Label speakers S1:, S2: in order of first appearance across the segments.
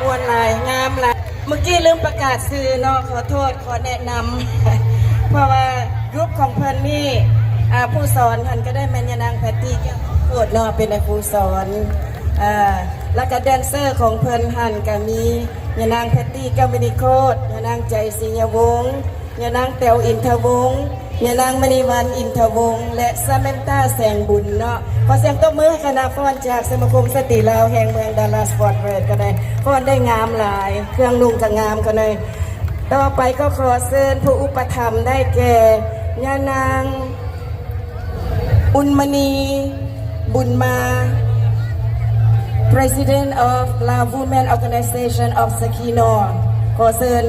S1: มวนหลายงามหลายเมื่อกี้ลืมประกาศชื่อเนาะขอโทษขอแนะนำเพราะว่ากรุ๊ปของเพิ่นนี่ผู้สอนเพิ่นก็ได้แม่นางแพตตี้โคตรเนาะเป็นผู้สอนแล้วก็แดนเซอร์ของเพิ่นหั่นก็มียานางแพตตี้กัมมินิโคตยานางใจศรียวงศ์ยานางแต๋วอินทวงศ์ยานางมณีวันอินทวงศ์และซาเมนต้าแสงบุญเนาะขอเสียงตบมือให้คณะฟ้อนจากสมาคมสตรีลาวแห่งเมืองดัลลัสฟอร์ตเวิร์ธก็ได้ฟ้อนได้งามหลายเครื่องนุ่งก็งามก็เลยต่อไปก็ขอเชิญผู้อุปถัมภ์ได้แก่ยานางอุลมณีบุญมา President of Lao Women Organization of Sakino ขอเชิญ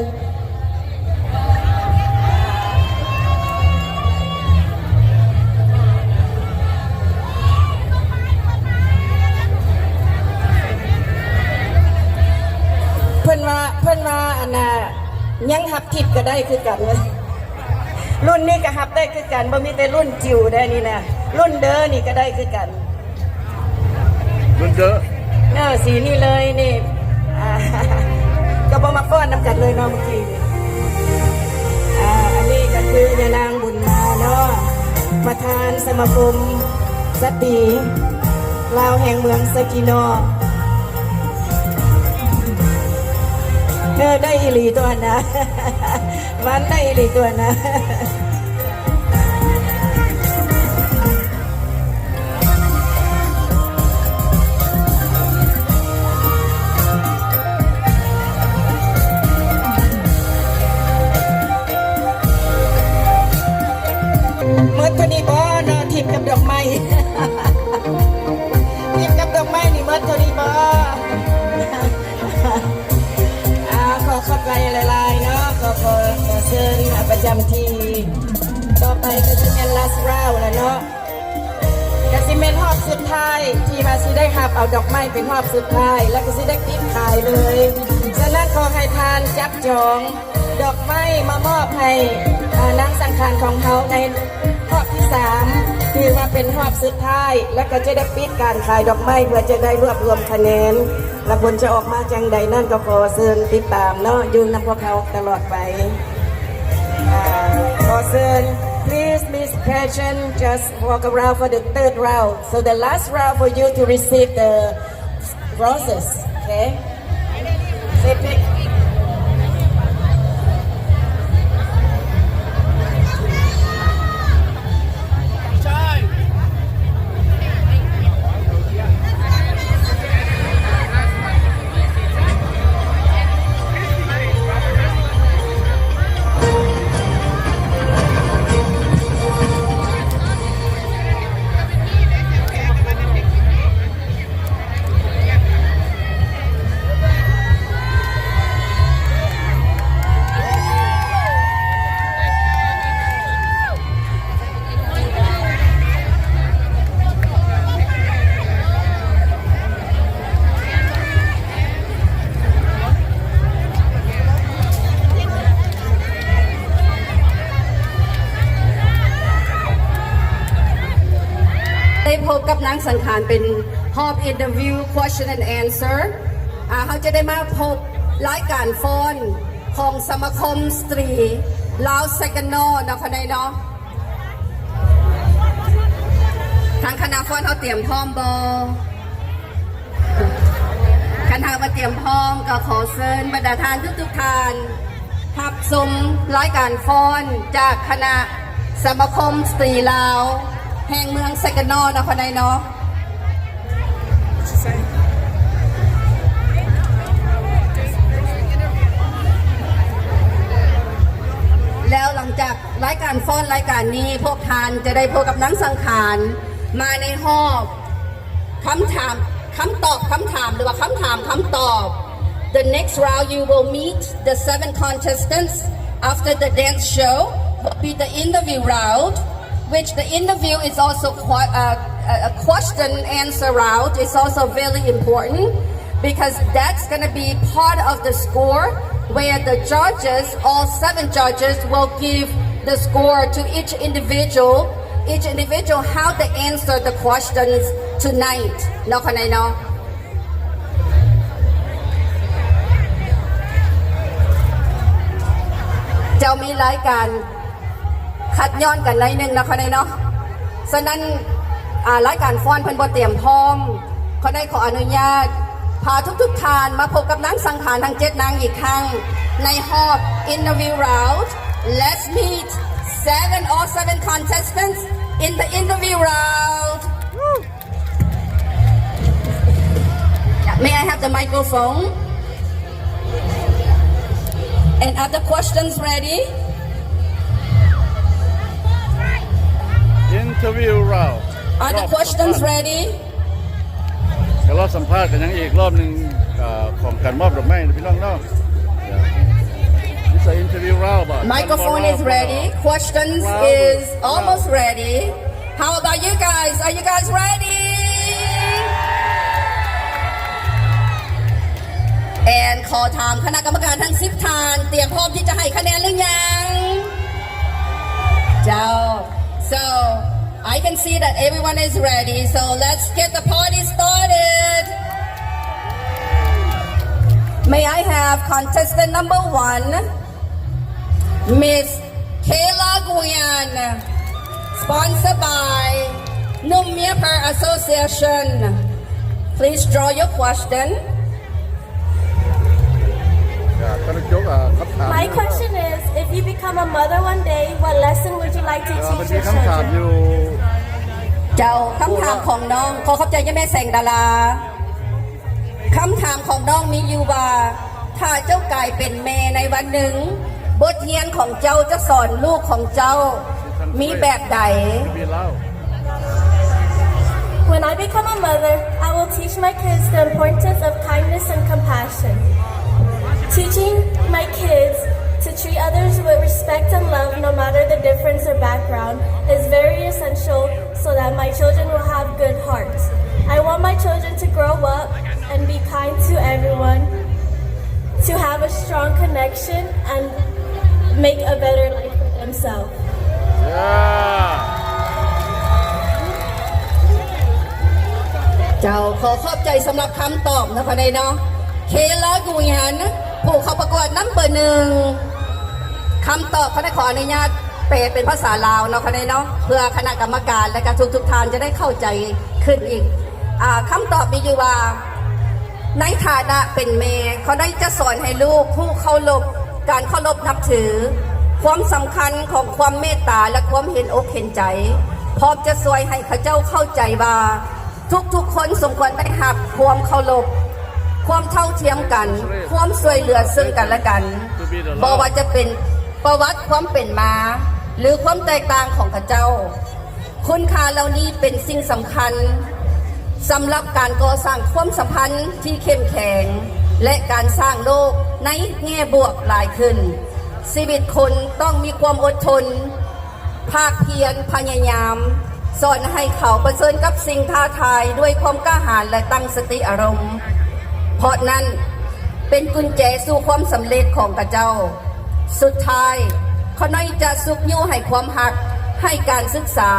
S1: เพิ่นว่าอันน่ะยังหับทิพย์ก็ได้คือกันรุ่นนี้ก็หับได้คือกันบ่มีแต่รุ่นจิ๋วได้นี่นะรุ่นเด้อนี่ก็ได้คือกัน
S2: รุ่นเด้อ
S1: สีนี่เลยนี่ก็บ่มาฟ้อนนำกันเลยเนาะเมื่อกี้อันนี้ก็คือยานางบุญมาเนาะประธานสมาคมสตรีลาวแห่งเมืองสกิโนได้อีหลีตัวนะวันได้อีหลีตัวนะเมื่อเท่านี้บ่เนาะทิพย์กับดอกไม้ทิพย์กับดอกไม้นี่เมื่อเท่านี้บ่ขอไปหลายๆเนาะขอเชิญประจำที่ต่อไปก็จะเป็น last round แล้วเนาะก็สิเป็นรอบสุดท้ายที่ว่าสิได้รับเอาดอกไม้เป็นรอบสุดท้ายแล้วก็สิได้ปิดขายเลยฉะนั้นขอให้ทานจับจองดอกไม้มามอบให้นางสังขารของเขาในรอบที่3ที่ว่าเป็นรอบสุดท้ายแล้วก็จะได้ปิดการขายดอกไม้เพื่อจะได้รวบรวมคะแนนและผลจะออกมาจังใดนั่นก็ขอเชิญติดตามเนาะอยู่นำพวกเขาตลอดไปขอเชิญ please Miss Passion just walk around for the third round so the last round for you to receive the roses okay say pickได้พบกับนางสังขารเป็นรอบ interview question and answer เขาจะได้มาพบรายการฟ้อนของสมาคมสตรีลาวเซกันโนนะคนใดเนาะทางคณะฟ้อนเขาเตรียมพร้อมบ่คณะมาเตรียมพร้อมก็ขอเชิญบรรดาท่านทุกท่านรับชมรายการฟ้อนจากคณะสมาคมสตรีลาวแห่งเมืองเซกันโนนะคนใดเนาะแล้วหลังจากรายการฟ้อนรายการนี้พวกท่านจะได้พบกับนางสังขารมาในหอบคำถามหรือว่าคำถามคำตอบ The next round you will meet the 7 contestants after the dance show will be the interview round which the interview is also a question answer round. It's also very important because that's going to be part of the score where the judges, all 7 judges, will give the score to each individual how they answer the questions tonight. เนาะคนไหนเนาะ
S3: รายการคัดย้อนกันหน่อยนึงนะคนใดเนาะฉะนั้นรายการฟ้อนเพิ่นบ่เตรียมพร้อมคนใดขออนุญาตพาทุกๆท่านมาพบกับนางสังขารทั้ง7นางอีกครั้งในรอบ interview round. Let's meet 7 or 7 contestants in the interview round. May I have the microphone? And are the questions ready?
S2: Interview round
S3: Are the questions ready?
S2: ก็รอบสัมภาษณ์กันยังอีกรอบหนึ่งของการมอบดอกไม้นะพี่น้องเนาะ It's an interview round
S3: Microphone is ready. Questions is almost ready. How about you guys? Are you guys ready? And ขอถามคณะกรรมการทั้ง10ท่านเตรียมพร้อมที่จะให้คะแนนหรือยังเจ้า So I can see that everyone is ready. So let's get the party started. May I have contestant number 1, Miss Kayla Guyan, sponsored by Numia Per Association. Please draw your question.
S4: My question is, if you become a mother one day, what lesson would you like to
S2: มัน
S4: teach
S2: มี
S4: your
S2: คำถามอ
S4: children?
S2: ยู่
S3: เจ้าคำถามของน้องขอขอบใจแม่แสงดาราคำถามของน้องมีอยู่ว่าถ้าเจ้ากลายเป็นแม่ในวันหนึ่งบทเรียนของเจ้าจะสอนลูกของเจ้ามีแบบใด
S2: มีเล่า
S4: When I become a mother, I will teach my kids the importance of kindness and compassion. Teaching my kids to treat others with respect and love no matter the difference or background is very essential so that my children will have good hearts. I want my children to grow up and be kind to everyone, to have a strong connection and make a better life for themselves.
S3: เจ้าขอขอบใจสำหรับคำตอบนะคนใดเนาะเคลากุยฮันผู้เข้าประกวดน้ำเบอร์1คำตอบเขาได้ขออนุญาตแปลเป็นภาษาลาวเนาะคนใดเนาะเพื่อคณะกรรมการและก็ทุกท่านจะได้เข้าใจขึ้นอีกคำตอบมีอยู่ว่าในฐานะเป็นแม่เขาได้จะสอนให้ลูกผู้เคารพการเคารพนับถือความสำคัญของความเมตตาและความเห็นอกเห็นใจพร้อมจะช่วยให้เขาเจ้าเข้าใจว่าทุกคนสมควรได้รับความเคารพความเท่าเทียมกันความช่วยเหลือซึ่งกันและกันบ่ว่าจะเป็นประวัติความเป็นมาหรือความแตกต่างของเขาเจ้าคุณค่าเหล่านี้เป็นสิ่งสำคัญสำหรับการก่อสร้างความสัมพันธ์ที่เข้มแข็งและการสร้างโลกในแง่บวกหลายขึ้นชีวิตคนต้องมีความอดทนภาคเพียรพยายามสอนให้เขาเผชิญกับสิ่งท้าทายด้วยความกล้าหาญและตั้งสติอารมณ์เพราะนั้นเป็นกุญแจสู่ความสำเร็จของข้าเจ้าสุดท้ายเขาน้อยจะสุขอยู่ให้ความหักให้การศึกษา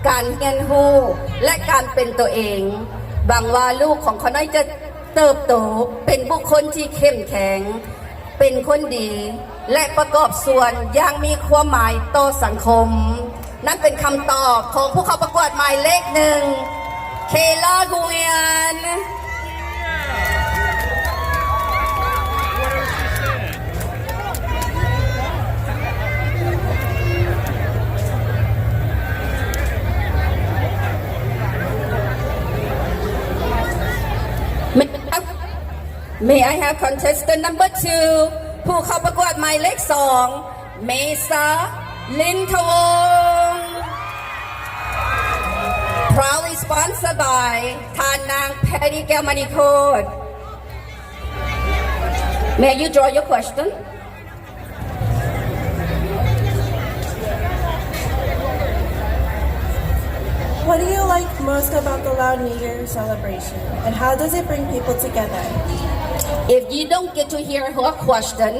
S3: การเรียนรู้และการเป็นตัวเองหวังว่าลูกของเขาน้อยจะเติบโตเป็นบุคคลที่เข้มแข็งเป็นคนดีและประกอบส่วนอย่างมีความหมายต่อสังคมนั่นเป็นคำตอบของผู้เข้าประกวดหมายเลข1เคลากุยาน May I have contestant number 2 ผู้เข้าประกวดหมายเลข2เมษาลินทวงศ์ Proudly sponsored by ทานนางแพทย์แก้วมณีโคตร May you draw your question?
S4: What do you like most about the Lao New Year celebration, and how does it bring people together?
S3: If you don't get to hear her question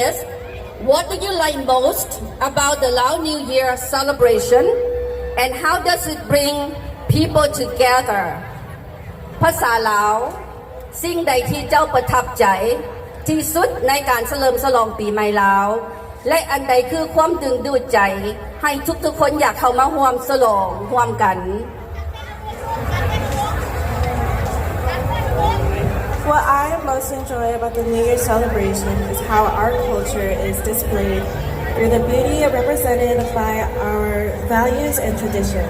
S3: is, what do you like most about the Lao New Year celebration, and how does it bring people together? ภาษาลาวสิ่งใดที่เจ้าประทับใจ ที่สุดในการเฉลิมฉลองปีใหม่ลาวและอันใดคือความดึงดูดใจให้ทุกๆคนอยากเข้ามาร่วมฉลองร่วมกัน
S4: What I most enjoy about the New Year celebration is how our culture is displayed through the beauty represented by our values and tradition.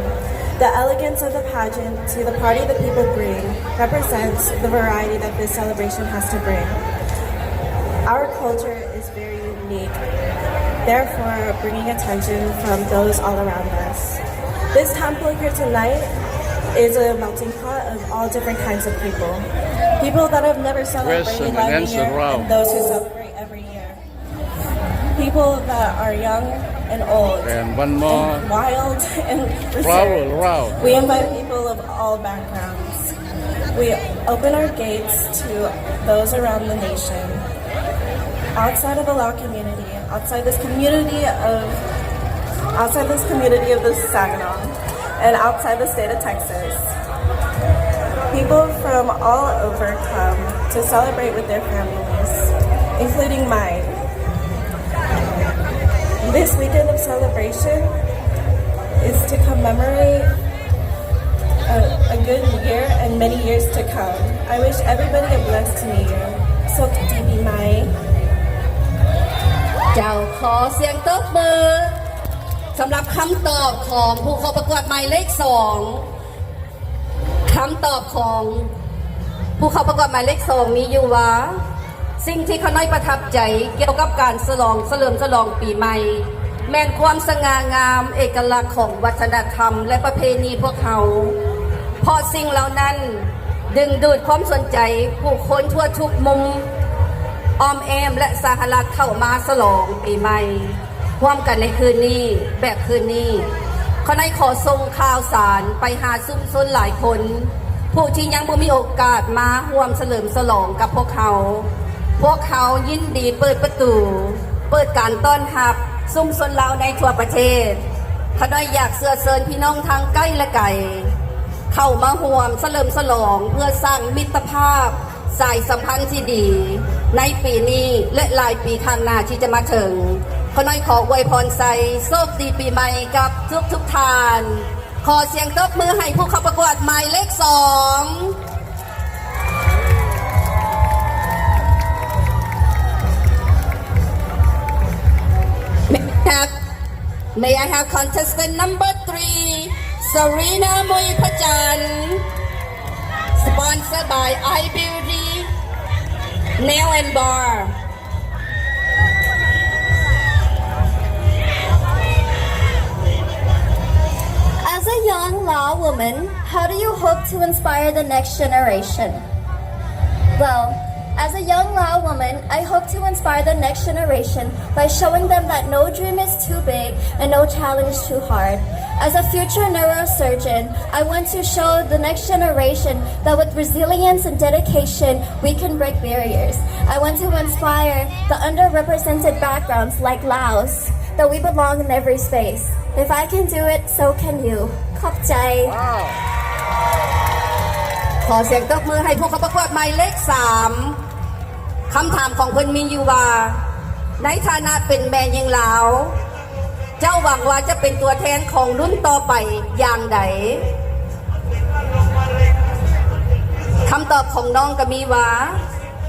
S4: The elegance of the pageant to the party that people bring represents the variety that this celebration has to bring. Our culture is very unique, therefore bringing attention from those all around us. This temple here tonight is a melting pot of all different kinds of people. People that have never celebrated New Year and those who celebrate every year. People that are young and old,
S2: and one more
S4: and wild and
S2: reserved.
S4: We invite people of all backgrounds. We open our gates to those around the nation. Outside of the Lao community, outside this community of the Saginaw, and outside the state of Texas. People from all over come to celebrate with their families, including mine. This weekend of celebration is to commemorate a good year and many years to come. I wish everybody a blessed New Year. Sok Tibi Mai.
S3: เจ้าขอเสียงตบมือสำหรับคำตอบของผู้เข้าประกวดหมายเลข2คำตอบของผู้เข้าประกวดหมายเลข2มีอยู่ว่าสิ่งที่เขาน้อยประทับใจเกี่ยวกับการเฉลิมฉลองปีใหม่แม่นความสง่างามเอกลักษณ์ของวัฒนธรรมและประเพณีพวกเขาเพราะสิ่งเหล่านั้นดึงดูดความสนใจผู้คนทั่วทุกมุมอ้อมแอมและสหรัฐเข้ามาฉลองปีใหม่ร่วมกันในคืนนี้แบบคืนนี้เขาได้ขอส่งข่าวสารไปหาซุ่มชนหลายคนผู้ที่ยังบ่มีโอกาสมาร่วมเฉลิมฉลองกับพวกเขายินดีเปิดประตูเปิดการต้อนรับซุ่มชนลาวในทั่วประเทศเขาได้อยากเชื้อเชิญพี่น้องทางใกล้และไกลเข้ามาร่วมเฉลิมฉลองเพื่อสร้างมิตรภาพสายสัมพันธ์ที่ดีในปีนี้และหลายปีข้างหน้าที่จะมาถึงขอน้อยขออวยพรใส่โชคดีปีใหม่กับทุกท่านขอเสียงตบมือให้ผู้เข้าประกวดหมายเลข2 May I have contestant number 3 Sarina Mui Pajan sponsored by iBeauty Nail and Bar
S5: As a young Lao woman, how do you hope to inspire the next generation? Well, as a young Lao woman, I hope to inspire the next generation by showing them that no dream is too big and no challenge too hard. As a future neurosurgeon, I want to show the next generation that with resilience and dedication, we can break barriers. I want to inspire the underrepresented backgrounds like Laos, that we belong in every space. If I can do it, so can you. ขอบใจ
S3: ขอเสียงตบมือให้ผู้เข้าประกวดหมายเลข3คำถามของเพิ่นมีอยู่ว่าในฐานะเป็นแม่หญิงลาวเจ้าหวังว่าจะเป็นตัวแทนของรุ่นต่อไปอย่างใดคำตอบของน้องก็มีว่า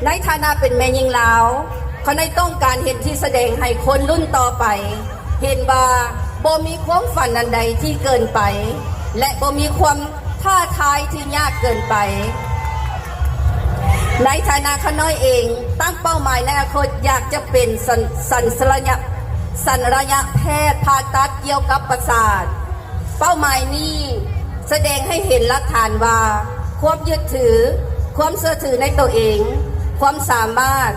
S3: ในฐานะเป็นแม่หญิงลาวเขาได้ต้องการเห็นที่แสดงให้คนรุ่นต่อไปเห็นว่าบ่มีความฝันอันใดที่เกินไปและบ่มีความท้าทายที่ยากเกินไปในฐานะเขาน้อยเองตั้งเป้าหมายในอนาคตอยากจะเป็นศัลยแพทย์ผ่าตัดเกี่ยวกับประสาทเป้าหมายนี้แสดงให้เห็นหลักฐานว่าความยึดถือความเชื่อถือในตัวเองความสามารถ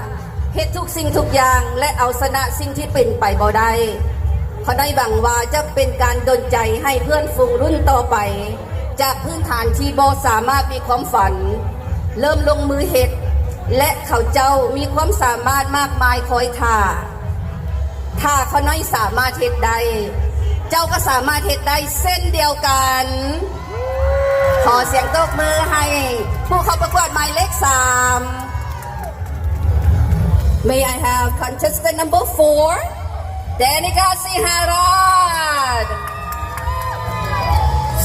S3: เฮ็ดทุกสิ่งทุกอย่างและเอาชนะสิ่งที่เป็นไปบ่ได้เขาได้หวังว่าจะเป็นการดลใจให้เพื่อนฝูงรุ่นต่อไปจากพื้นฐานที่บ่สามารถมีความฝันเริ่มลงมือเฮ็ดและเขาเจ้ามีความสามารถมากมายคอยท่าถ้าเขาน้อยสามารถเฮ็ดได้เจ้าก็สามารถเฮ็ดได้เส้นเดียวกันขอเสียงตบมือให้ผู้เข้าประกวดหมายเลข3 May I have contestant number 4, Danica Siharad.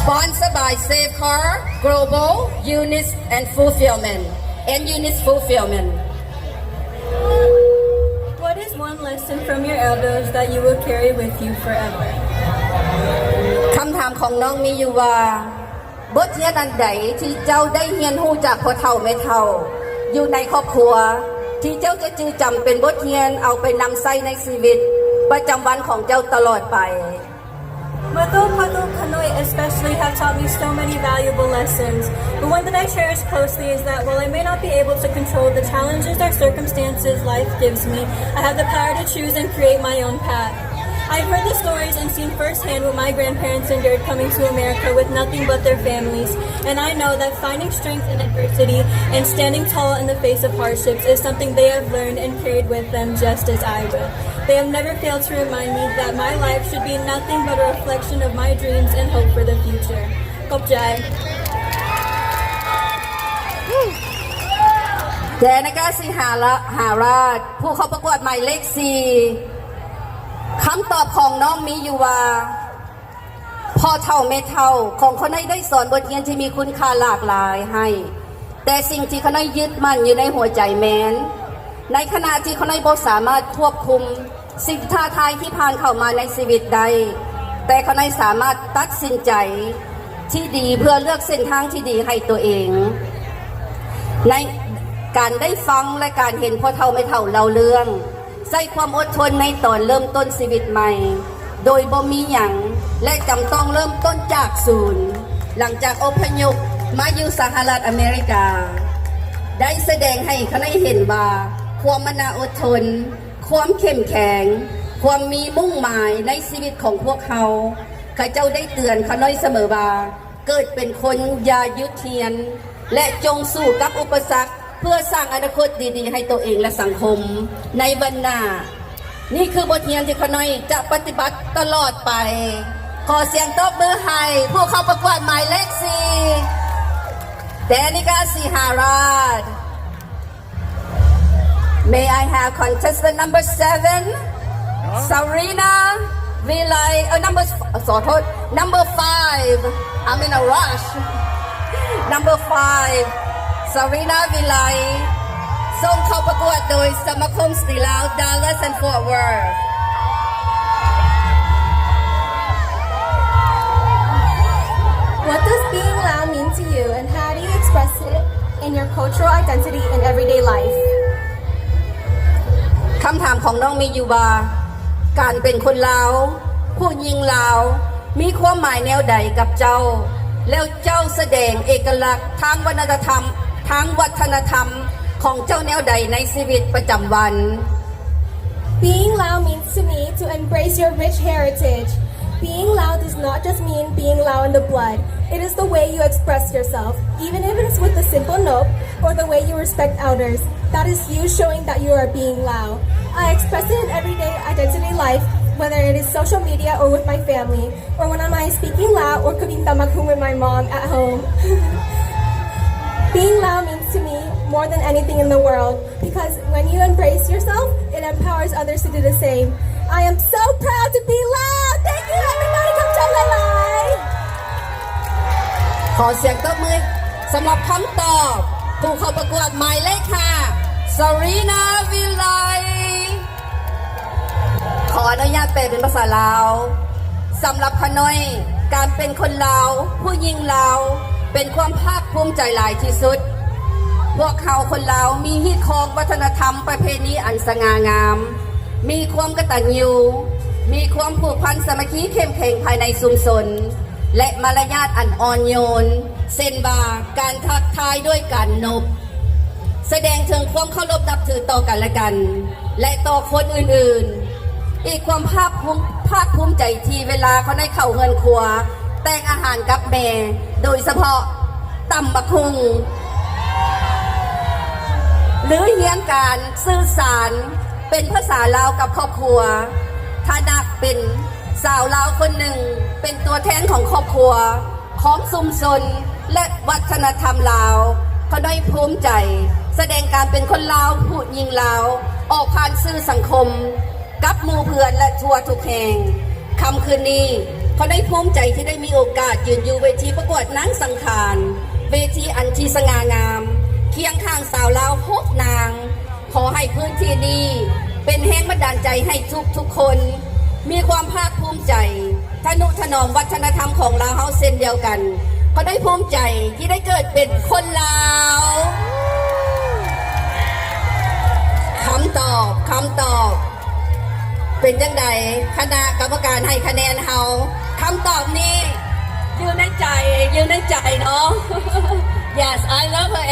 S3: Sponsored by Safecar Global Units and Fulfillment.
S4: What is one lesson from your elders that you will carry with you forever?
S3: คำถามของน้องมีอยู่ว่าบทเรียนอันใดที่เจ้าได้เรียนรู้จากพ่อเฒ่าแม่เฒ่าอยู่ในครอบครัวที่เจ้าจะจื้อจำเป็นบทเรียนเอาไปนำใช้ในชีวิตประจำวันของเจ้าตลอดไป
S4: Mother Kanoy especially have taught me so many valuable lessons. The one that I cherish closely is that while I may not be able to control the challenges or circumstances life gives me, I have the power to choose and create my own path. I've heard the stories and seen firsthand what my grandparents endured coming to America with nothing but their families, and I know that finding strength in adversity and standing tall in the face of hardships is something they have learned and carried with them just as I will. They have never failed to remind me that my life should be nothing but a reflection of my dreams and hope for the future. Kopjai.
S3: Danica Siharad ผู้เข้าประกวดหมายเลข 4 คำตอบของน้องมีอยู่ว่าพ่อเฒ่าแม่เฒ่าของคนได้สอนบทเรียนที่มีคุณค่าหลากหลายให้แต่สิ่งที่คนยึดมั่นอยู่ในหัวใจแม้นในขณะที่คนบ่สามารถควบคุมสิ่งท้าทายที่ผ่านเข้ามาในชีวิตใดแต่คนสามารถตัดสินใจที่ดีเพื่อเลือกเส้นทางที่ดีให้ตัวเองในการได้ฟังและการเห็นพ่อเฒ่าแม่เฒ่าเล่าเรื่องใส่ความอดทนในตอนเริ่มต้นชีวิตใหม่โดยบ่มีหยังและจำต้องเริ่มต้นจากศูนย์หลังจากอพยพมาอยู่สหรัฐอเมริกาได้แสดงให้คณะเห็นว่าความมนาอดทนความเข้มแข็งความมีมุ่งหมายในชีวิตของพวกเขาข้าเจ้าได้เตือนคณะเสมอว่าเกิดเป็นคนอย่ายึดเทียนและจงสู้กับอุปสรรคเพื่อสร้างอนาคตดีๆให้ตัวเองและสังคมในวันหน้านี่คือบทเรียนที่คณะจะปฏิบัติตลอดไปขอเสียงตบมือให้ผู้เข้าประกวดหมายเลข 4 Danica Siharad May I have contestant number 7 Sarina Vilay number 5 I'm in a rush number 5 Sarina Vilay ส่งเข้าประกวดโดยสมาคมสตรีลาว Dallas and Fort Worth
S4: What does being Lao mean to you, and how do you express it in your cultural identity in everyday life?
S3: คำถามของน้องมีอยู่ว่าการเป็นคนลาวผู้หญิงลาวมีความหมายแนวใดกับเจ้าแล้วเจ้าแสดงเอกลักษณ์ทางวัฒนธรรมของเจ้าแนวใดในชีวิตประจำวัน
S4: Being Lao means to me to embrace your rich heritage. Being Lao does not just mean being Lao in the blood. It is the way you express yourself, even if it is with a simple note or the way you respect elders. That is you showing that you are being Lao. I express it in everyday identity life, whether it is social media or with my family, or when I am speaking Lao or cooking tamakum with my mom at home. Being Lao means to me more than anything in the world, because when you embrace yourself, it empowers others to do the same. I am so proud to be Lao! Thank you everybody! ขอบใจหลายๆ
S3: ขอเสียงตบมือสำหรับคำตอบผู้เข้าประกวดหมายเลข 5 Sarina Vilay ขออนุญาตแปลเป็นภาษาลาวสำหรับคณะการเป็นคนลาวผู้หญิงลาวเป็นความภาคภูมิใจหลายที่สุดพวกเขาคนลาวมีฮีตคองวัฒนธรรมประเพณีอันสง่างามมีความกตัญญูมีความผูกพันสามัคคีเข้มแข็งภายในชุมชนและมารยาทอันอ่อนโยนเช่นว่าการทักทายด้วยการนบแสดงถึงความเคารพนับถือต่อกันและกันและต่อคนอื่นๆอีกความภาคภูมิใจที่เวลาเขาได้เข้าเงินครัวแต่งอาหารกับแม่โดยเฉพาะตำบักหุ่งหรือเรียนการสื่อสารเป็นภาษาลาวกับครอบครัวถ้านักเป็นสาวลาวคนหนึ่งเป็นตัวแทนของครอบครัวของชุมชนและวัฒนธรรมลาวเขาได้ภูมิใจแสดงการเป็น เป็นคนลาวพูดยิงลาวออกผ่านสื่อสังคมกับหมู่เพื่อนและทั่วทุกแห่งค่ำคืนนี้เขาได้ภูมิใจที่ได้มีโอกาสยืนอยู่เวทีประกวดนางสังขารเวทีอันที่สง่างามเคียงข้างสาวลาว6นางขอให้พื้นที่นี้เป็นแรงบันดาลใจให้ทุกคนมีความภาคภูมิใจทนุถนอมวัฒนธรรมของลาวเฮาเช่นเดียวกันเขาได้ภูมิใจที่ได้เกิดเป็นคนลาวคำตอบเป็นจังใดคณะกรรมการให้คะแนนเฮาคำตอบนี้อยู่ในใจเนาะ Yes I love her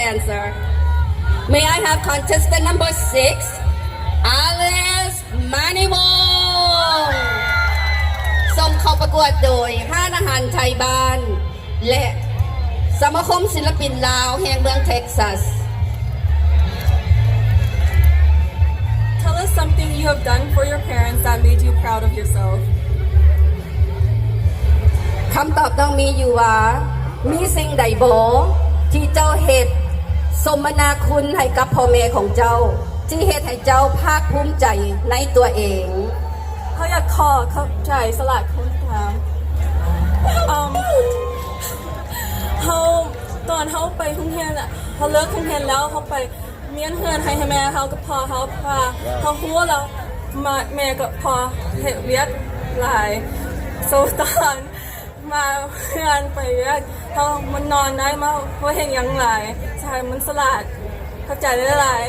S3: answer May I have contestant number 6 Alice Maniwong ส่งเข้าประกวดโดยห้านอาหารไทยบ้านและสมาคมศิลปินลาวแห่งเมืองเท็กซัส
S6: Tell us something you have done for your parents that made you proud of yourself.
S3: คำตอบต้องมีอยู่ว่ามีสิ่งใดบ่ที่เจ้าเฮ็ดสมนาคุณให้กับพ่อแม่ของเจ้าที่เฮ็ดให้เจ้าภาคภูมิใจในตัวเอง
S6: เขาอยากขอเข้าใจสลัดคำถามเขาตอนเขาไปทุ่งเทียนอ่ะเขาเลิกทุ่งเทียนแล้วเขาไปเมียนเฮือนให้แม่เขากับพ่อเขาพาเขาหัวแล้วมาแม่กับพ่อเฮ็ดเวียกหลายโซตอนมาเฮือนไปเวียกเขามันนอนได้มาเพราะเห็นหยังหลายใช่มันสลัดเข้าใจได้หลาย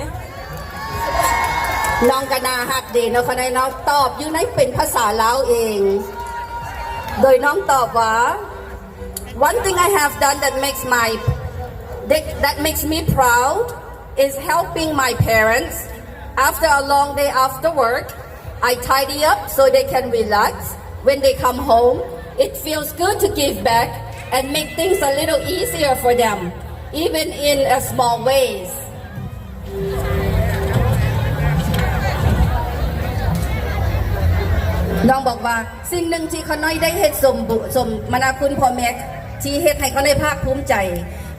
S3: น้องกนาฮักดีเนาะคนใดน้องตอบอยู่ในเป็นภาษาลาวเองโดยน้องตอบว่า One thing I have done that makes me proud is helping my parents after a long day after work I tidy up so they can relax when they come home it feels good to give back and make things a little easier for them even in a small waysน้องบอกว่าสิ่งหนึ่งที่เขาน้อยได้เฮ็ดสมมนาคุณพ่อแม่ที่เฮ็ดให้เขาได้ภาคภูมิใจ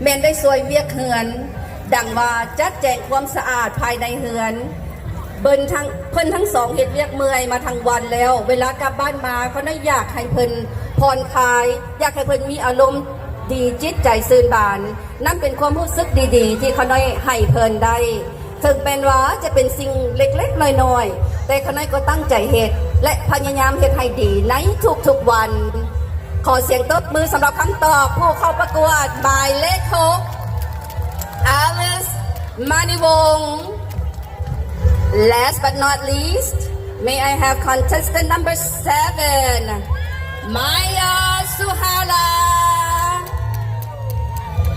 S3: แม่นได้ช่วยเวียกเฮือนดังว่าจัดแจงความสะอาดภายในเฮือนเพิ่นทั้งสองเฮ็ดเวียกเมื่อยมาทั้งวันแล้วเวลากลับบ้านมาเขาได้อยากให้เพิ่นผ่อนคลายอยากให้เพิ่นมีอารมณ์ดีจิตใจซื่นบานนั่นเป็นความรู้สึกดีๆที่เขาน้อยให้เพิ่นได้ถึงเป็นว่าจะเป็นสิ่งเล็กๆน้อยๆแต่เขาน้อยก็ตั้งใจเฮ็ดและพยายามเฮ็ดให้ดีในทุกๆวันขอเสียงตบมือสำหรับคำตอบผู้เข้าประกวดหมายเลข6 Alice Maniwong Last but not least may I have contestant number 7 Maya Suhala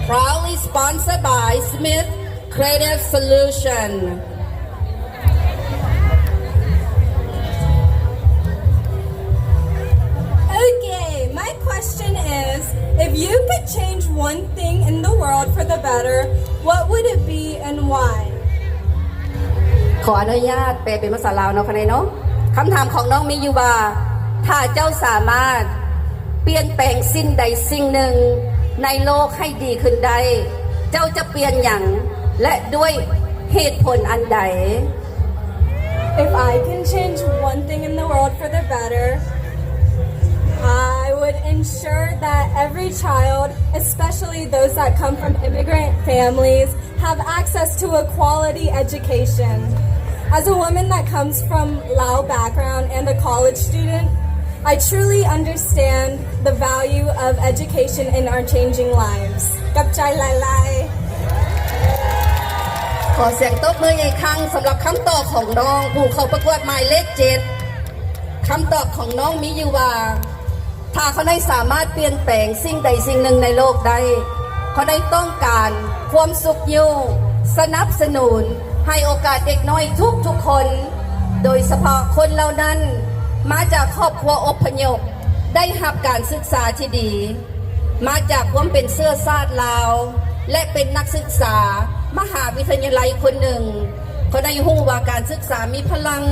S3: proudly sponsored by Smith Creative Solution
S6: Okay, my question is, if you could change one thing in the world for the better, what would it be and why?
S3: ขออนุญาตแปลเป็นภาษาลาวเนาะคะแนนเนาะคำถามของน้องมีอยู่ว่าถ้าเจ้าสามารถเปลี่ยนแปลงสิ่งใดสิ่งหนึ่งในโลกให้ดีขึ้นได้เจ้าจะเปลี่ยนหยังและด้วยเหตุผลอันใด
S6: If I can change one thing in the world for the better, I would ensure that every child, especially those that come from immigrant families, have access to a quality education. As a woman that comes from Lao background and a college student, I truly understand the value of education in our changing lives. กับใจหลายๆ
S3: ขอเสียงตบมืออีกครั้งสำหรับคำตอบของน้องผู้เข้าประกวดหมายเลข7คำตอบของน้องมีอยู่ว่าถ้าเขาได้สามารถเปลี่ยนแปลงสิ่งใดสิ่งหนึ่งในโลกได้เขาได้ต้องการความสุขอยู่สนับสนุนให้โอกาสเด็กน้อยทุกคนโดยเฉพาะคนเหล่านั้นมาจากครอบครัวอพยพได้รับการศึกษาที่ดีมาจากความเป็นเชื้อชาติลาวและเป็นนักศึกษามหาวิทยาลัยคนหนึ่งเขาได้รู้ว่าการศึกษามีพลัง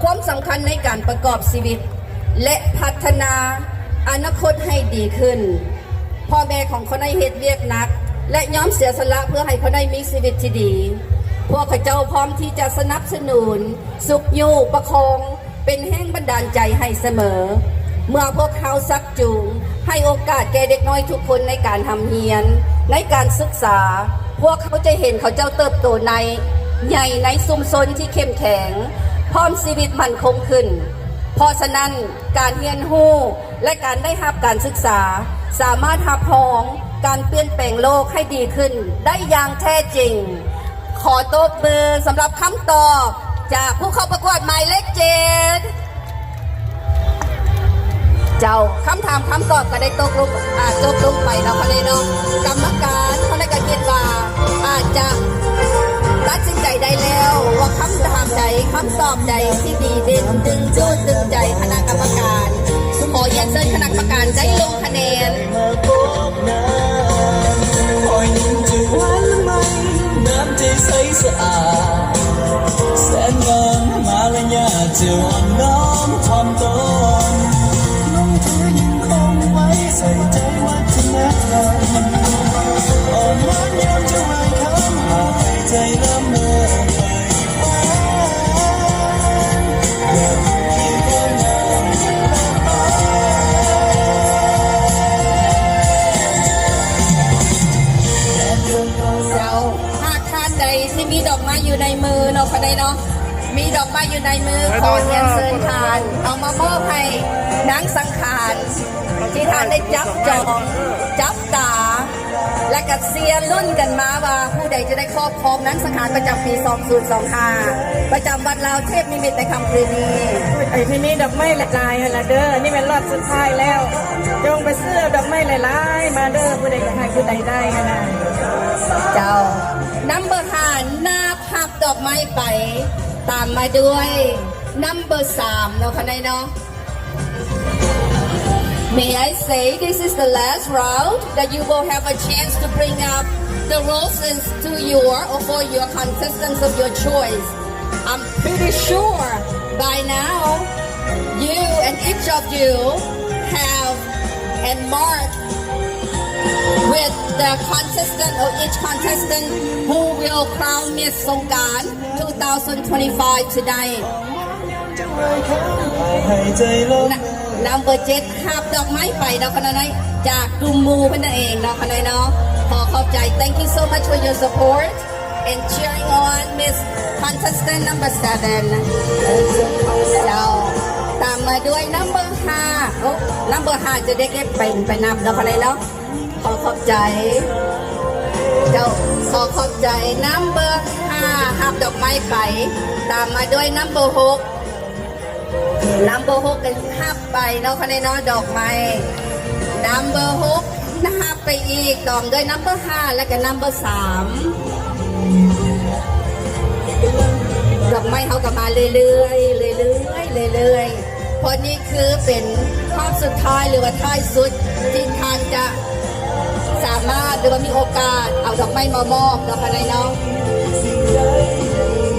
S3: ความสำคัญในการประกอบชีวิตและพัฒนาอนาคตให้ดีขึ้นพ่อแม่ของเขาได้เฮ็ดเวียกหนัก และยอมเสียสละเพื่อให้เขาได้มีชีวิตที่ดีพวกเขาเจ้าพร้อมที่จะสนับสนุนสุขอยู่ประคองเป็นแห่งบันดาลใจให้เสมอเมื่อพวกเขาซักจูงให้โอกาสแก่เด็กน้อยทุกคนในการทำเรียนในการศึกษาพวกเขาจะเห็นเขาเจ้าเติบโตในใหญ่ในชุมชนที่เข้มแข็งพร้อมชีวิตมั่นคงขึ้นเพราะฉะนั้นการเรียนรู้และการได้รับการศึกษาสามารถรับรองการเปลี่ยนแปลงโลกให้ดีขึ้นได้อย่างแท้จริงขอตบมือสำหรับคำตอบจากผู้เข้าประกวดหมายเลข7เจ้าคำถามคำตอบก็ได้จบลงไปแล้วค่ะเนาะกรรมการเขาได้ก็คิดว่าอาจจะตัดสินใจได้แล้วว่าคำถามใดคำตอบใดที่ดีเด่นดึงดูดดึงใจคณะกรรมการขอเรียนเชิญคณะกรรมการได้ลงคะแนน
S7: น้ำใจใสสะอาดแสนงามมาละยาจะอ่อนน้อมถ่อมตนน้องเธอยังคงไว้ใส่ใจวัฒนธรรมอ่อนหวานยามจะวางคำหากให้ใจละเมอไปอย่างที่ก็งาม
S3: เจ้าหากท่านใดที่มีดอกไม้อยู่ในมือเนาะค่ะเนาะมีดอกไม้อยู่ในมือขอเรียนเชิญทานเอามามอบให้นางสังขารที่ท่านได้จับจองจับตาและก็เซียนรุ่นกันมาว่าผู้ใดจะได้ครอบครองนางสังขารประจำปี2025ประจำวัดลาวเทพนิมิตในค่ำคืนนี้
S1: ไอ้ที่นี่ดอกไม้หลายๆหั่นล่ะเด้อนี่เป็นรอบสุดท้ายแล้วจงไปซื้อดอกไม้หลายๆมาเด้อผู้ใดก็ให้ผู้ใดได้หั่นน่ะ
S3: เจ้านัมเบอร์5นาพับดอกไม้ไปตามมาด้วยนัมเบอร์3เนาะค่ะเนาะ May I say this is the last round that you will have a chance to bring up the roses to your or for your contestants of your choice. I'm pretty sure by now you and each of you have and marked with the contestant or each contestant who will crown Miss Songkran 2025 tonight.
S7: ให้ใจละเมอ
S3: Number 7หับดอกไม้ไปเนาะค่ะน้อยจากกลุ่มหมู่เพิ่นนั่นเองเนาะค่ะน้อยเนาะขอขอบใจ Thank you so much for your support and cheering on Miss Contestant number 7 เจ้าตามมาด้วย number 5โอ้ number 5จะได้เก็บไปนับเนาะค่ะน้อยเนาะขอขอบใจเจ้าขอขอบใจ number 5หับดอกไม้ไปตามมาด้วย number 6number 6กันหับไปเนาะค่ะเนาะดอกไม้ number 6นะหับไปอีกต่อด้วย number 5และก็ number 3ดอกไม้เฮาก็มาเรื่อยๆเรื่อยๆเพราะนี่คือเป็นรอบสุดท้ายหรือว่าท้ายสุดที่ทางจะสามารถหรือว่ามีโอกาสเอาดอกไม้มามอบเนาะค่ะเนาะ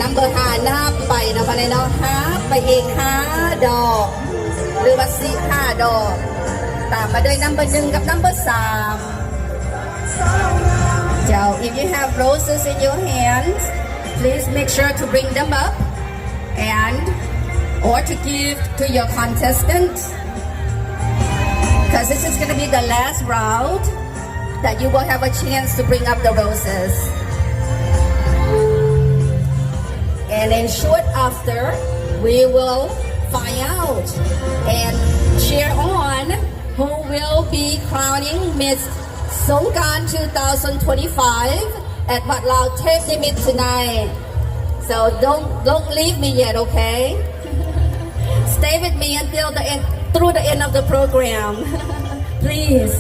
S3: number 5นับไปเนาะค่ะเนาะไปอีก5ดอกหรือว่า5ดอกตามมาด้วย number 1กับ number 3เจ้า if you have roses in your hands please make sure to bring them up and or to give to your contestants because this is going to be the last round that you will have a chance to bring up the roses and then short after we will find out and cheer on who will be crowning Miss Songkran 2025 at Wat Lao Thep Nimit tonight. So don't leave me yet, okay? Stay with me until the end, through the end of the program, please.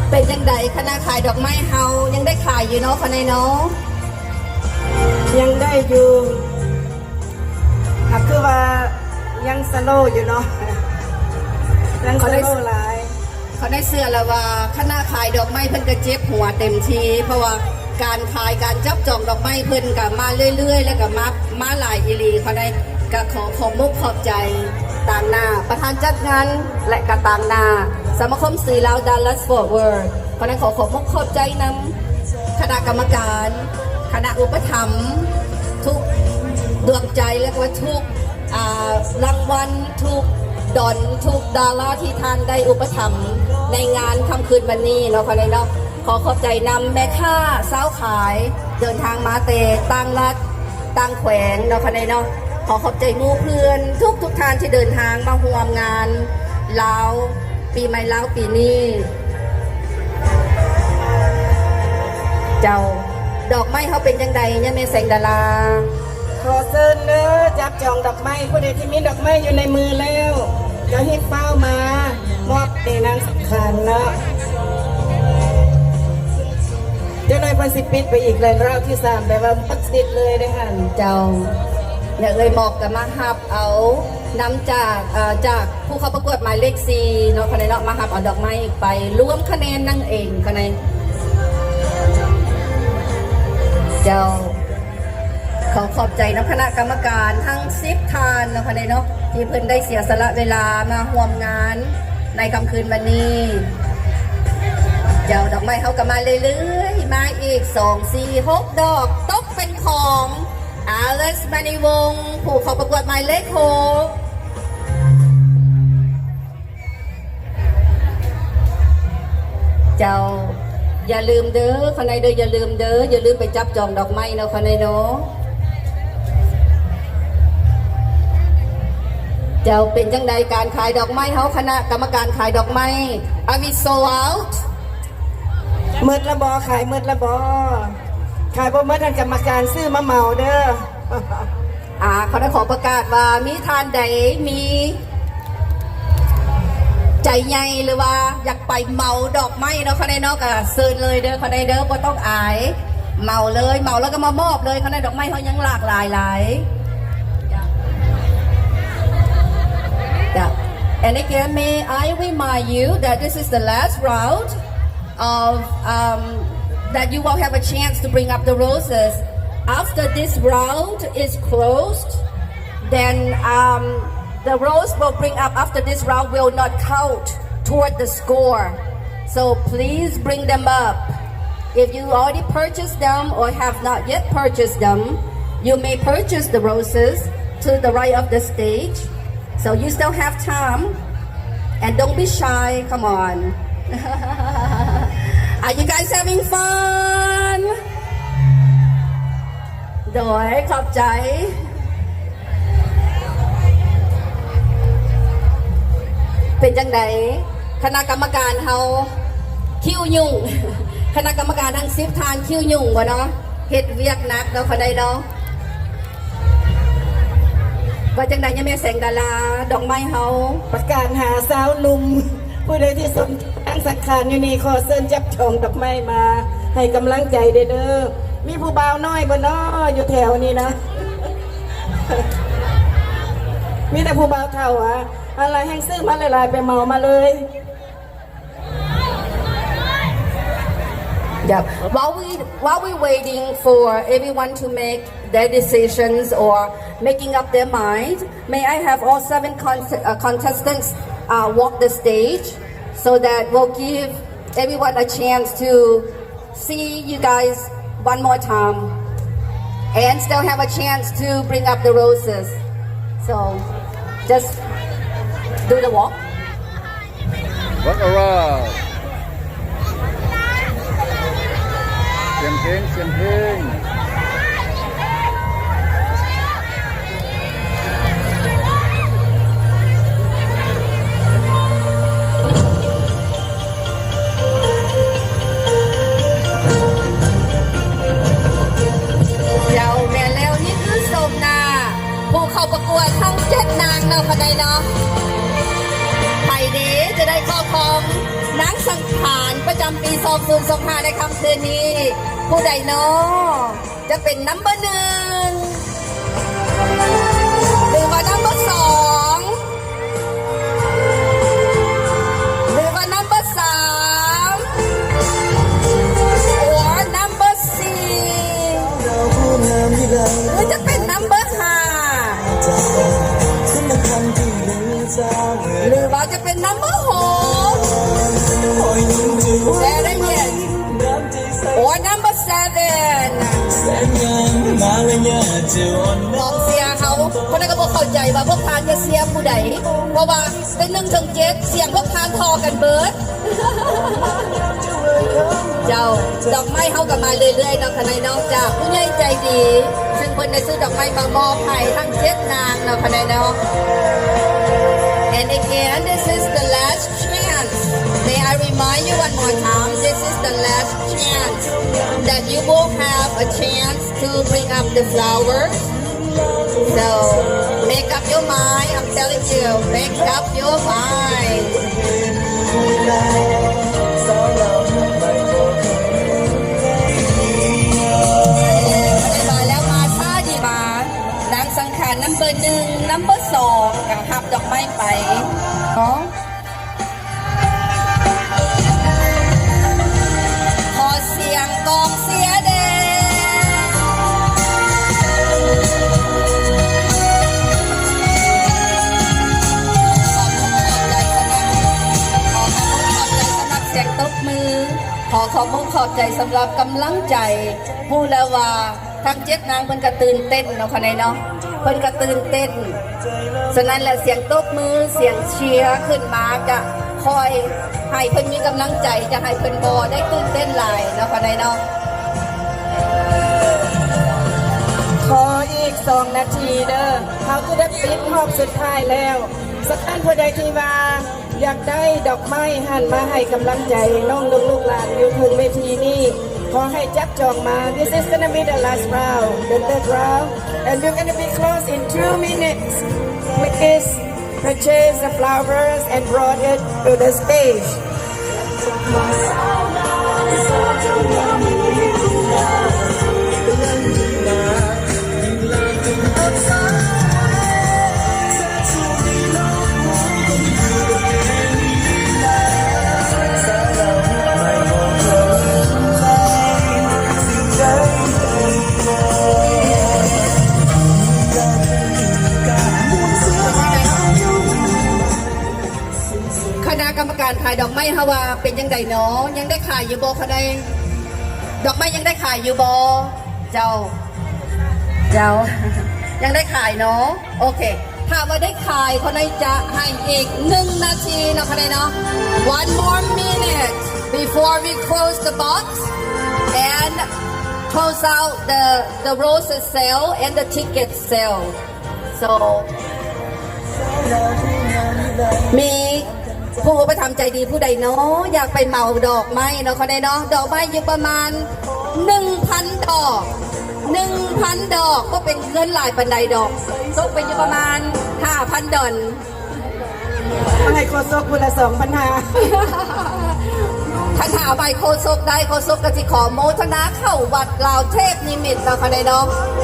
S3: เป็นจังไดคณะขายดอกไม้เฮายังได้ขายอยู่เนาะคะเนาะ
S1: ยังได้อยู่คือว่ายังสโลว์อยู่เนาะยังสโลว์หลาย
S3: เขาได้เสื้อแล้วว่าคณะขายดอกไม้เพิ่นก็เจ็บหัวเต็มทีเพราะว่าการขายการจับจองดอกไม้เพิ่นก็มาเรื่อยๆแล้วก็มาหลายอีหลีเขาได้ก็ขอมุกขอบใจ ต่างหน้าประธานจัดงานและกระต่างหน้าสมาคมสื่อลาวดัลลัสฟอร์ตเวิร์ธเพราะนั้นขอขอบใจนำคณะกรรมการคณะอุปถัมภ์ทุกดวงใจและว่าทุกรางวัลทุกดอนทุกดาราที่ท่านได้อุปถัมภ์ในงานค่ำคืนวันนี้เนาะค่ะเนาะขอขอบใจนำแม่ค้าสาวขายเดินทางมาเตต่างรัฐต่างแขวงเนาะค่ะเนาะขอขอบใจหมู่เพื่อนทุกท่านที่เดินทางมาร่วมงานลาวปีใหม่ลาวปีนี้เจ้าดอกไม้เขาเป็นจังใดเนี่ยแม่แสงดารา
S1: ขอเชิญเด้อจับจองดอกไม้ผู้ใดที่มีดอกไม้อยู่ในมือแล้วก็ให้เป้ามามอบในนางสังขารเนาะเดี๋ยวหน่อยเพิ่นสิปิดไปอีกเลยรอบที่3แบบว่าปักสิทธิ์เลยได้หั่น
S3: เจ้าอย่าเลยบอกกันมาฮับเอานำจากผู้เข้าประกวดหมายเลข4เนาะคะแนนเนาะมาฮับเอาดอกไม้ไปรวมคะแนนนั่งเองคะแนนเจ้าขอขอบใจน้ำคณะกรรมการทั้ง10ท่านเนาะคะแนนเนาะที่เพิ่นได้เสียสละเวลามาร่วมงานในค่ำคืนวันนี้เจ้าดอกไม้เขาก็มาเรื่อยๆมาอีก2 4 6ดอกตกเป็นของอเล็กซ์มานิวงศ์ผู้เข้าประกวดหมายเลข6เจ้าอย่าลืมเด้อคนใดเด้ออย่าลืมเด้ออย่าลืมไปจับจองดอกไม้เนาะคนใดเนาะเจ้าเป็นจังใดการขายดอกไม้เฮาคณะกรรมการขายดอกไม้ Are we sold out
S1: มืดละบ่ขายมืดละบ่ขายบ่มืดท่านกรรมการซื้อมาเหมาเด้อ
S3: เขาได้ขอประกาศว่ามีทานใดมีใจใหญ่หรือว่าอยากไปเมาดอกไม้เนาะเขาได้เนาะก็เซิร์ชเลยเด้อเขาได้เด้อบ่ต้องอายเมาเลยเมาแล้วก็มามอบเลยเขาได้ดอกไม้เขายังหลากหลายหลาย And again, may I remind you that this is the last round of that you will have a chance to bring up the roses. After this round is closed, then the rose will bring up after this round will not count toward the score. So please bring them up. If you already purchased them or have not yet purchased them, you may purchase the roses to the right of the stage. So you still have time. And don't be shy. Come on. Are you guys having fun? โดยขอบใจเป็นจังไดคณะกรรมการเฮาคิวยุ่ง คณะกรรมการทั้ง10ท่านคิวยุ่งบ่เนาะเฮ็ดเวียกหนักเนาะคนใดเนาะว่าจังได๋ยังแม่แสงดาราดอกไม้เฮา
S1: ประกาศหาสาวหนุ่มผู้ใดที่สนทางสังขารอยู่นี่ขอเชิญจับจองดอกไม้มาให้กำลังใจเด้อมีผู้บ่าวน้อยบ่น้ออยู่แถวนี้นะ มีแต่ผู้บ่าวเฒ่าอะไรแห้งซื้อมาหลายๆไปเมามาเลย
S3: Yeah. While we waiting for everyone to make their decisions or making up their mind, may I have all 7 contestants walk the stage so that we'll give everyone a chance to see you guys one more time and still have a chance to bring up the roses. So just do the walk.
S2: Walk around. เสียงเพลงเสียงเพลง
S3: เจ้าแม่แล้วนี่คือสมนาผู้เข้าประกวดทั้ง7นางเนาะคนใดเนาะใครดีจะได้ครอบครองนางสังขารประจำปี2025ในค่ำคืนนี้ผู้ใดเนาะจะเป็นนัมเบอร์1หรือว่านัมเบอร์2หรือว่านัมเบอร์3 or number 4หรือจะเป็นนัมเบอร์5
S7: ฉันเป็นคนที่ลืม ลญาจะอ่อน
S3: ก
S7: น้
S3: อ
S7: อง ม
S3: เสียเขาคนนั้นก็บอกเข้าใจว่าพวกพานจะเสียผู้ใดเพราะว่าเป็น1 ถึง 7เสียงพวกพานทอกันเบิด เจ้าดอกไม้เข้ากันมาเรื่อยๆเนาะค่ะนายเนาะจากผู้ใหญ่ใจดี ซึ่งคนได้ซื้อดอกไม้มามอบให้ทั้ง7 นางเนาะค่ะนายเนาะ And again, this is the last chance. May I remind you one more time, this is the last chance that you will have a chance to bring up the flowers. So, make up your mind, I'm telling you, make up your mind. มาแล้วมาท่าดีมานางสังขารนัมเบอร์1นัมเบอร์2กับหับดอกไม้ไปเนาะขอเสียงกองเสียแดงเสียงตบมือขอขอบคุณขอบใจสำหรับกำลังใจพูดแล้วว่าทั้ง7 นางเพิ่นก็ตื่นเต้นเนาะค่ะนายเนาะเพิ่นก็ตื่นเต้นฉะนั้นแหละเสียงตบมือเสียงเชียร์ขึ้นมาจะคอยให้เพิ่นมีกำลังใจจะให้เพิ่นบ่ได้ตื่นเต้นหลายเนาะค่ะนายเนาะ
S1: ขออีก2 นาทีเด้อเขาจะได้ปิดรอบสุดท้ายแล้วสักท่านผู้ใดที่ว่าอยากได้ดอกไม้หันมาให้กำลังใจน้องลูกหลานอยู่ถึงเวทีนี้ขอให้จับจองมา This is gonna be the last round the third round and we're gonna be closed in 2 minutes please purchase the flowers and brought it to the stage
S3: คณะกรรมการขายดอกไม้ฮาวาเป็นยังไงเนาะยังได้ขายอยู่บ่คะได้ดอกไม้ยังได้ขายอยู่บ่เจ้า ยังได้ขายเนาะโอเคถ้าว่าได้ขายคนใดจะให้อีก1 นาทีเนาะคะได้เนาะ one more minute before we close the box and close out the roses sale and the ticket sale so มีผู้ประทำใจดีผู้ใดเนาะอยากไปเหมาดอกไม้เนาะเขาได้เนาะดอกไม้อยู่ประมาณ 1,000 ดอก 1,000 ดอกก็เป็นเงินหลายปันใดดอกตกไปอยู่ประมาณ 5,000 ดอล
S1: มาให้โคโซกคุณละ2,500
S3: ถ้าถามไปโคศกได้โคศกกสิขอโมทนาเข้าวัดลาวเทพนิมิตเราเขาได้เนาะ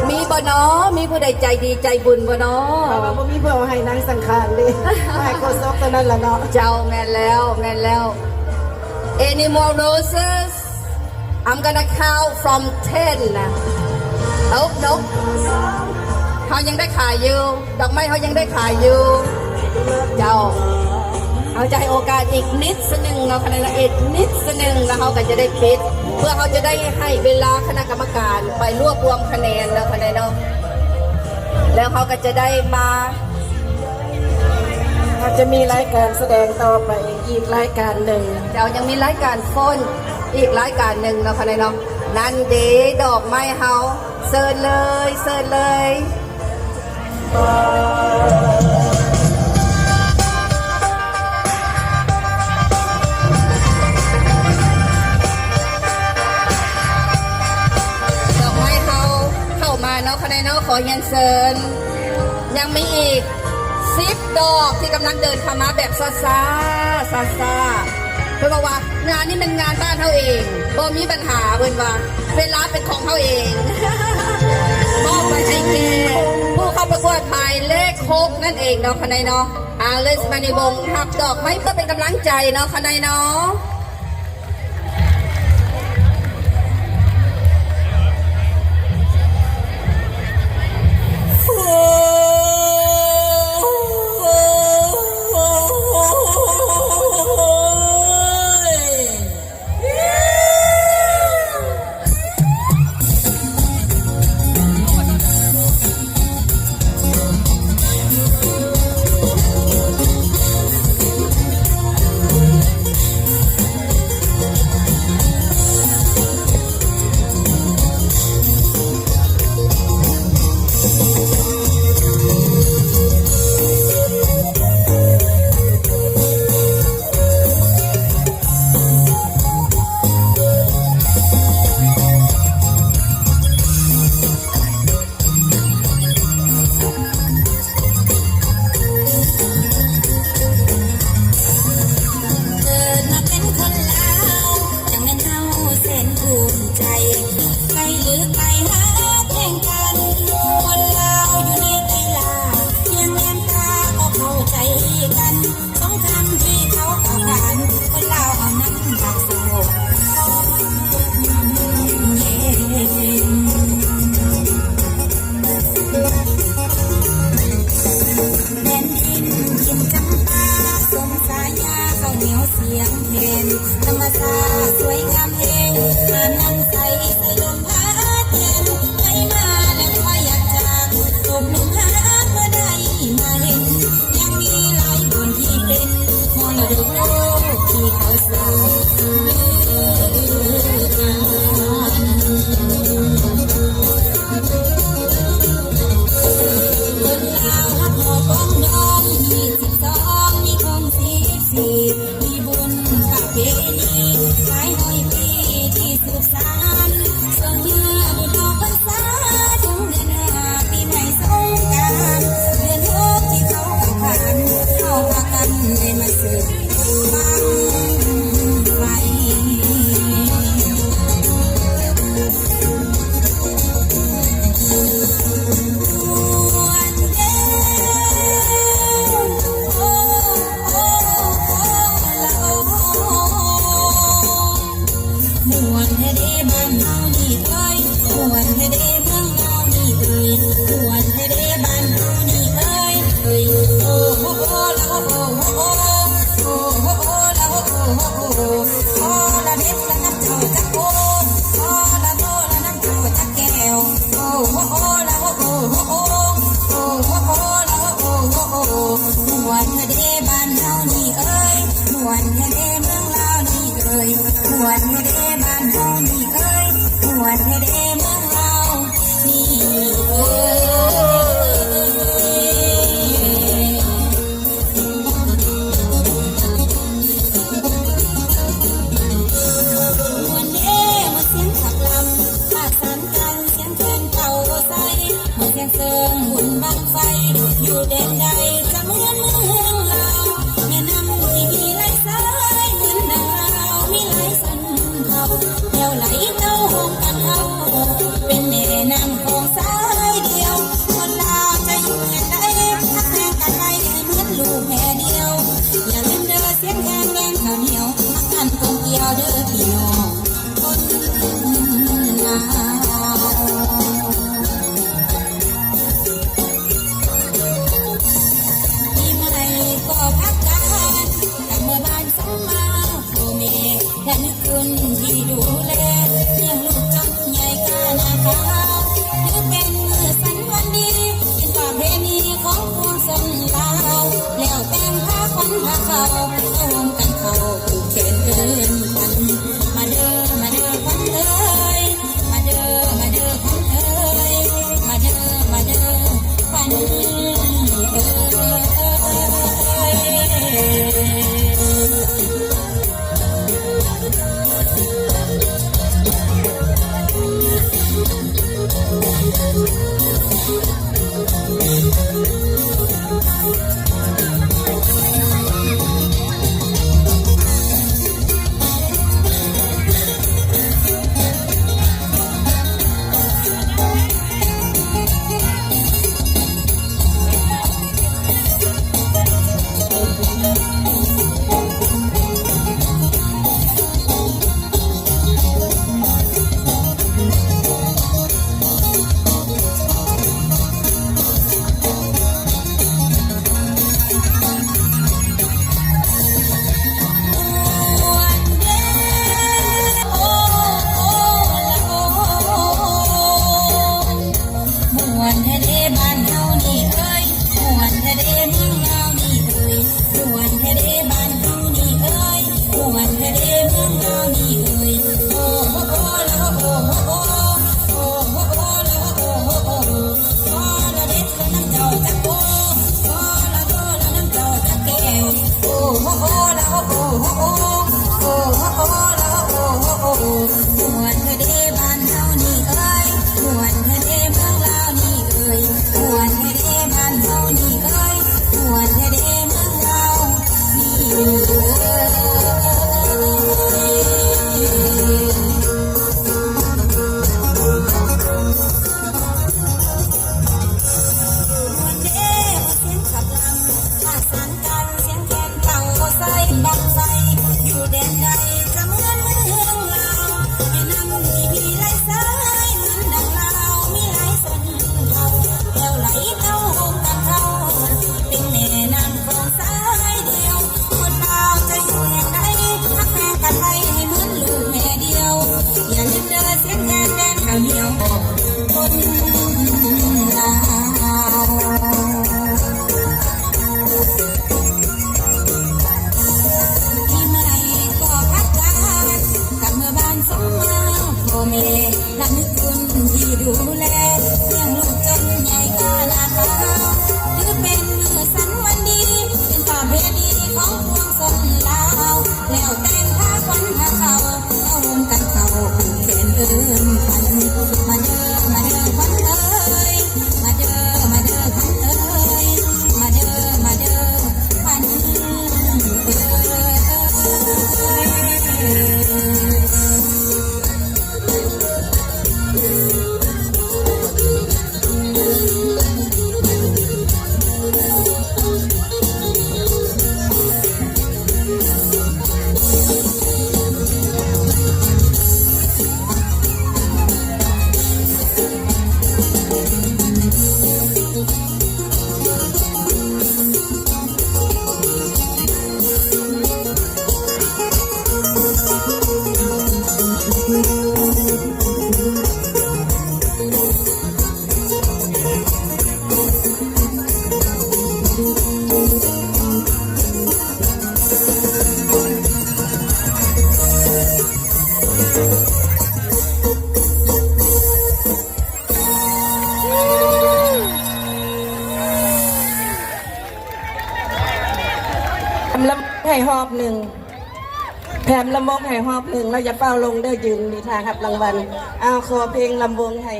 S3: มีบ่เนาะมีผู้ใดใจดีใจบุญบ่เนาะ
S1: เพราะว่าบ่มีเพื่อให้นางสังขารเลยมาให้โคโซกตัวนั้นละเนาะ
S3: เจ้าแม่นแล้วแม่นแล้ว Any more roses I'm gonna count from 10นะno เขายังได้ขายอยู่ดอกไม้เขายังได้ขายอยู่เจ้าเอาใจโอกาสอีกนิดสนึงเนาะคะแนนอีกนิดสนึงแล้วเขาก็จะได้ปิดเพื่อเขาจะได้ให้เวลาคณะกรรมการไปรวบรวมคะแนนแล้วคะแนนเนาะแล้วเขาก็จะได้มา
S1: อาจจะมีรายการแสดงต่อไปอีกรายการหนึ่ง
S3: เดี๋ยวยังมีรายการฟ้อนอีกรายการหนึ่งเนาะคะแนนเนาะนั่นเดดอกไม้เฮาเซิร์เลยเซิร์เลยดอกไม้เฮาเข้ามาเนาะคะแนนเนาะขอเรียนเชิญยังมีอีก10 ดอกที่กำลังเดินเข้ามาแบบซาซาเพื่อบอกว่างานนี้เป็นงานบ้านเขาเองบ่มีปัญหาเว้นว่าเวลาเป็นของเขาเอง มอบไปให้แกผู้เข้าประกวดหมายเลข6นั่นเองเนาะคะแนนเนาะอาเลสมานิวงศ์ทับดอกไม้เพื่อเป็นกำลังใจเนาะคะแนนเนาะ
S8: เหนียวเสียงเพลงธรรมชาติสวยงามเองอานังใสใส่ลมพัดแจ่มไปมาแล้วก็อยากจากตกหลุมหาเมื่อได้มาเห็นยังมีหลายบนที่เป็นมรดกโลกที่เขาสร้างคนลาวฮักหอป้องน้อง22มีคง14มีบุญประเพณีหลายร้อยปีที่สืบสานส่งเมื่อบุญดอกพรรษาถึงเดือน5ปีใหม่สงกรานต์เดือน6ที่เขาผ่านเข้าพากันเลยมาสืบบังไฟ มวนเฮเดบ้านเฮานี่เอ้ยมวนเฮเดเมืองเฮานี่เอ้ยมวนเฮเดบ้านเฮานี่เอ้ยเอ้ยโอ้โหละโอ้โหโอ้โหโอ้โหละโอ้โหโอ้โหโอ้ละเด็ดละน้ำเจ้าจักโอ้โอ้ละโตละน้ำเจ้าจักแก้วโอ้โหละโอ้โหโอ้โหโอ้โหละโอ้โหโอ้โหมวนเฮเดบ้านเฮานี่เอ้ยมวนเฮเดเมืองลาวนี่เอ้ยมวนเฮเดบ้านเฮานี่เอ้ยมวนเฮเดเมืองลาวนี่เอ้ยมวนเด้มาเสียงขับลำภาคสานกันเสียงแคนเก่าใสเมื่อเสียงเซิงบุญบังไฟอยู่แดนใดจะเหมือนเมืองลาวแม่น้ำที่มีหลายสายเหมือนดังเรามีหลายสันเขาแล้วไหลเต้าหงกันเขาเป็นแม่น้ำของสายเดียวคนลาวจะอยู่แห่งใดทักแทงกันไว้ให้เหมือนลูกแม่เดียวอย่าลืมเด้อเสียงแคนแดงข้าวเหนียวทักกันคงเกี่ยวเด้อพี่น้องคนลาวปีใหม่ก็พักกันกลับเมื่อบ้านสมมาโอเมและนึกคุณที่ดูแลเลี้ยงลูกจนใหญ่กานาขาวนึกเป็นมือสันวันดีเป็นประเพณีของพวงสนลาวแล้วแต่งผ้าขวัญผ้าขาวเอาวงกันเขาผูกแขนเดินกันมาเด้อมาเด้อขวัญเอ้ยมาเด้อมาเด้อขวัญเอ้ยมาเด้อมาเด้อขวัญเอ้
S1: ทำลำให้หอบหนึ่งแถมลำวงให้หอบหนึ่งเราจะเฝ้าลงเด้อยืนมีทางครับรางวัลเอาขอเพลงลำวงให้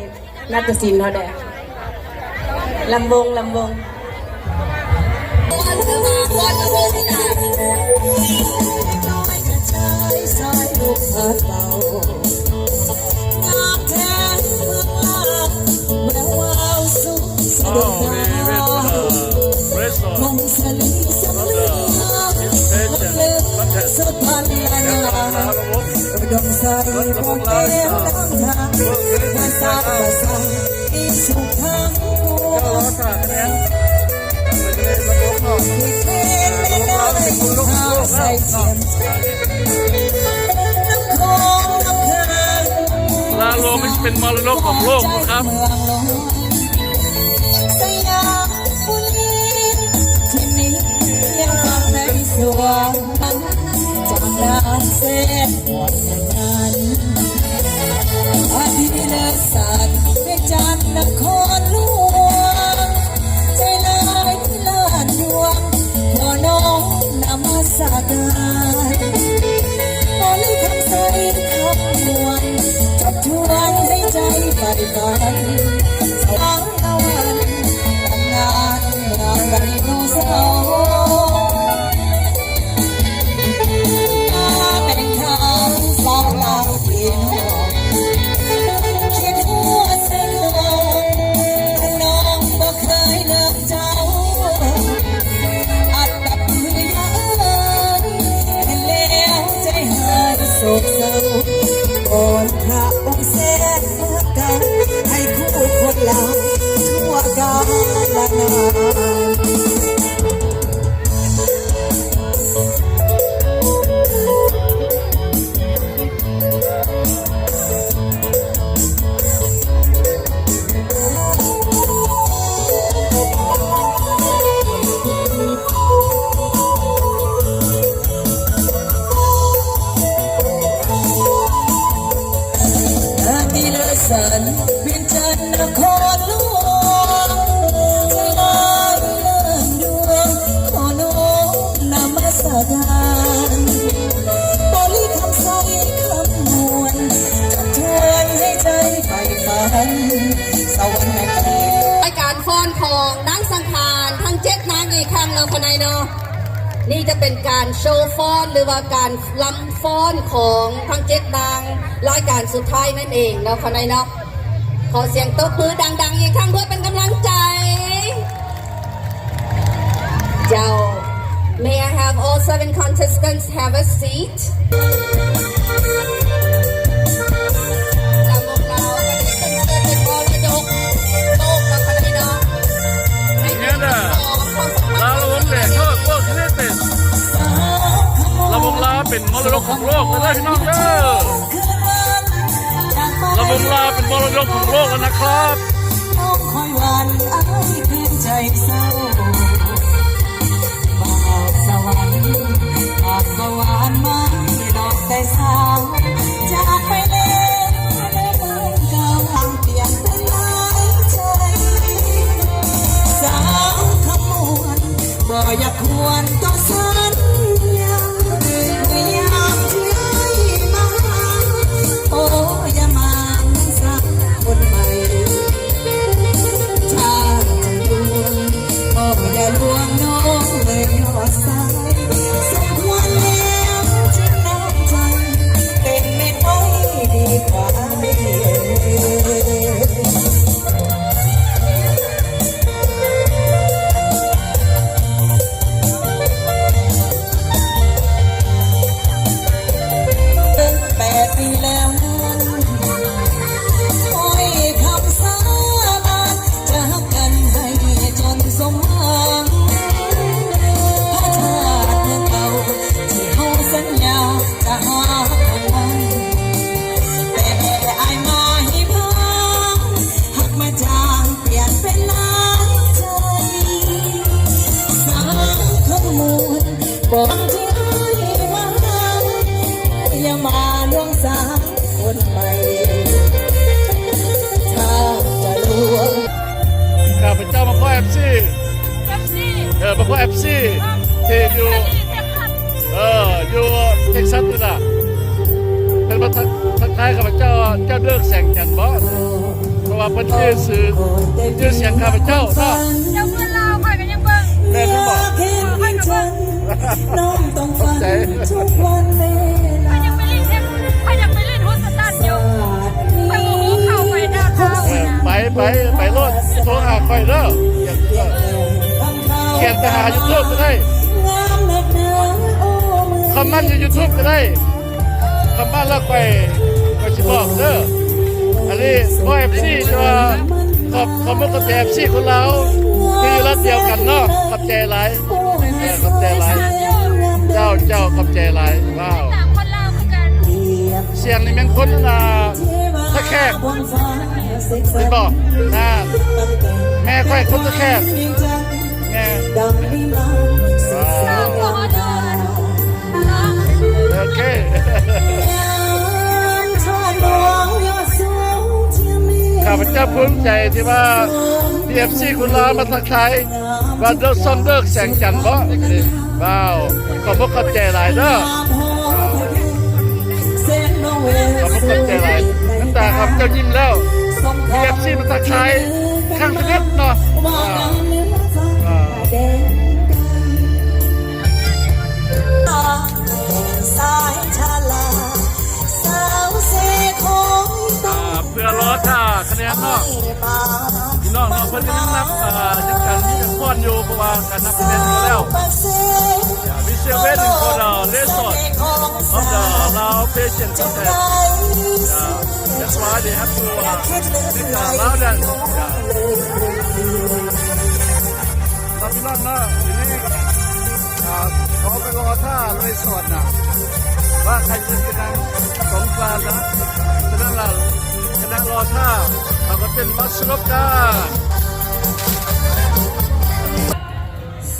S1: นัตศิลป์เขาแด่ลำวงลำวง
S7: ดมใส่พวกแก้มน้ำทางมาสร้างภาษาอีสุขทางหัวที่เต้นไม่ได้หาใส่เทียมน้ำคงน้ำค้าง
S2: ลาโลมันเป็นมรดกของโลกนะครับ
S7: สยามบุรีที่นี้ยังฟังในสวรรค์จากลานเส้นหมดงานอาทิตย์เลิศสัตว์ในจันทร์นครหลวงใจลายลานดวงขอน้องนมัสการขอเลยคำใส่คำนวลทบทวนให้ใจใฝ่ฝันสว่างละวันตำนานเมืองไดโนเสาร์เป็นคำสองเล่าที่น้องคิดหัวเส้นลงน้องบ่เคยเลิกเจ้าอัดแบบมือยันเห็นแล้วใจหายโศกเศร้าก่อนพระองค์เสด็จมากันให้คู่คนเราทั่วกาลนาน ที่เลิศสันเวียนจันทร์นครหลวงใจลายเลื่อนดวงขอน้อมนมัสการบริคำใส่คำนวลทบทวนให้ใจใฝ่ฝันสวรรค์ในเกศ
S3: รายการฟ้อนของนางสังขารทั้ง7นางอีกครั้งเราคนไหนเนาะนี่จะเป็นการโชว์ฟ้อนหรือว่าการลำฟ้อนของทั้ง7นางรายการสุดท้ายนั่นเองเราคนไหนเนาะขอเสียงตบมือดังๆอีกครั้งเพื่อเป็นกำลังใจเจ้า May I have all 7 contestants have a seat ลำวงเราวันนี้เป็นมรดกโลกเราคนไหนเนาะ
S2: Mañana, la Londres, todo, todo, clientes. La Bongla เป็นมรดกของโลกเลยพี่น้องเด้อLa Bongla เป็นมรดกของโลกแล้วนะครับ
S7: น้องคอยวันอ้ายคืนใจเศร้าบาปสวรรค์อาจก็หวานมันดอกแต่สาวจากไปแล้วในเมืองเก่าทางเปลี่ยนเป็นหลายใจสาวขมวนบ่อยากควรต่อสัญญาพยายามที่ให้มาโอ้อย่ามาสักคนใหม่ถ้าจะลวงโอ้อย่าลวงน้องเลยยอดสายสมควรแล้วที่ไหน คนใหม่ถ้าจะลวง
S2: ข้าพเจ้ามาพ่อเอฟซีมาพ่อเอฟซีที่อยู่อยู่เท็กซัสนี่ล่ะเป็นมาทักทายข้าพเจ้าเจ้าเลิกแสงจันทร์บ่เพราะว่าเพิ่นชื่อเสียงข้าพเจ้าเนาะ
S6: เจ้าเพื่อนเราคอยกันยังเบิ่ง
S2: แม่นบ่
S7: เห็นฉันน้องต้องฝันทุกวันเวลา
S6: ยังไปเล่นเทมยังไปเล่นโฮสตันอยู่ไปโมโหเข้าไปดาวเท้านะ
S2: ไปรถโทรหาค่อยเด้อเขียนไปหา YouTube ก็ได้คอมเมนต์ใน YouTube ก็ได้คอมเมนต์แล้วก็สิบอกเด้ออันนี้พ่อ FC จะว่าขอบคุณ FC คนเราที่อยู่รัฐเดียวกันเนาะขอบใจหลายขอบใจหลายเจ้าขอบใจหลายว้าว
S6: ต่างคนเล่าคือกัน
S2: เสียงนี่แม่งคนตะแคกเป็นบอกแม่ค่อยคนตะแคกแม่ว้าวโอเค ข้าพเจ้าภูมิใจที่ว่า PFC คุณลามาทักทายว่าเลิกซ่อนเลิกแสงจันทร์บ่ว้าวขอบคุณใจหลายเด้อขอบคุณใจหลายน้ำตาครับเจ้ายิ้มแล้ว PFC มาทักทายข้างนิดเนาะ
S7: สายชาลาสาวเสคงต้อง
S2: เพื่อรอท่าคะแนนเนาะพี่น้องเพิ่นก็ยังนับยังกันมีกันป้อนอยู่เพราะว่าการนับคะแนนอยู่แล้วมีเซเว่นfor the resort of the Lao patient contest that's why they have to allow that เราพี่น้องเนาะทีนี้เขาไปรอท่ารีสอร์ทนะว่าใครจะชนะสงกรานต์นะฉะนั้นเราคณะรอท่าเราก็เป็นบัสลบกัน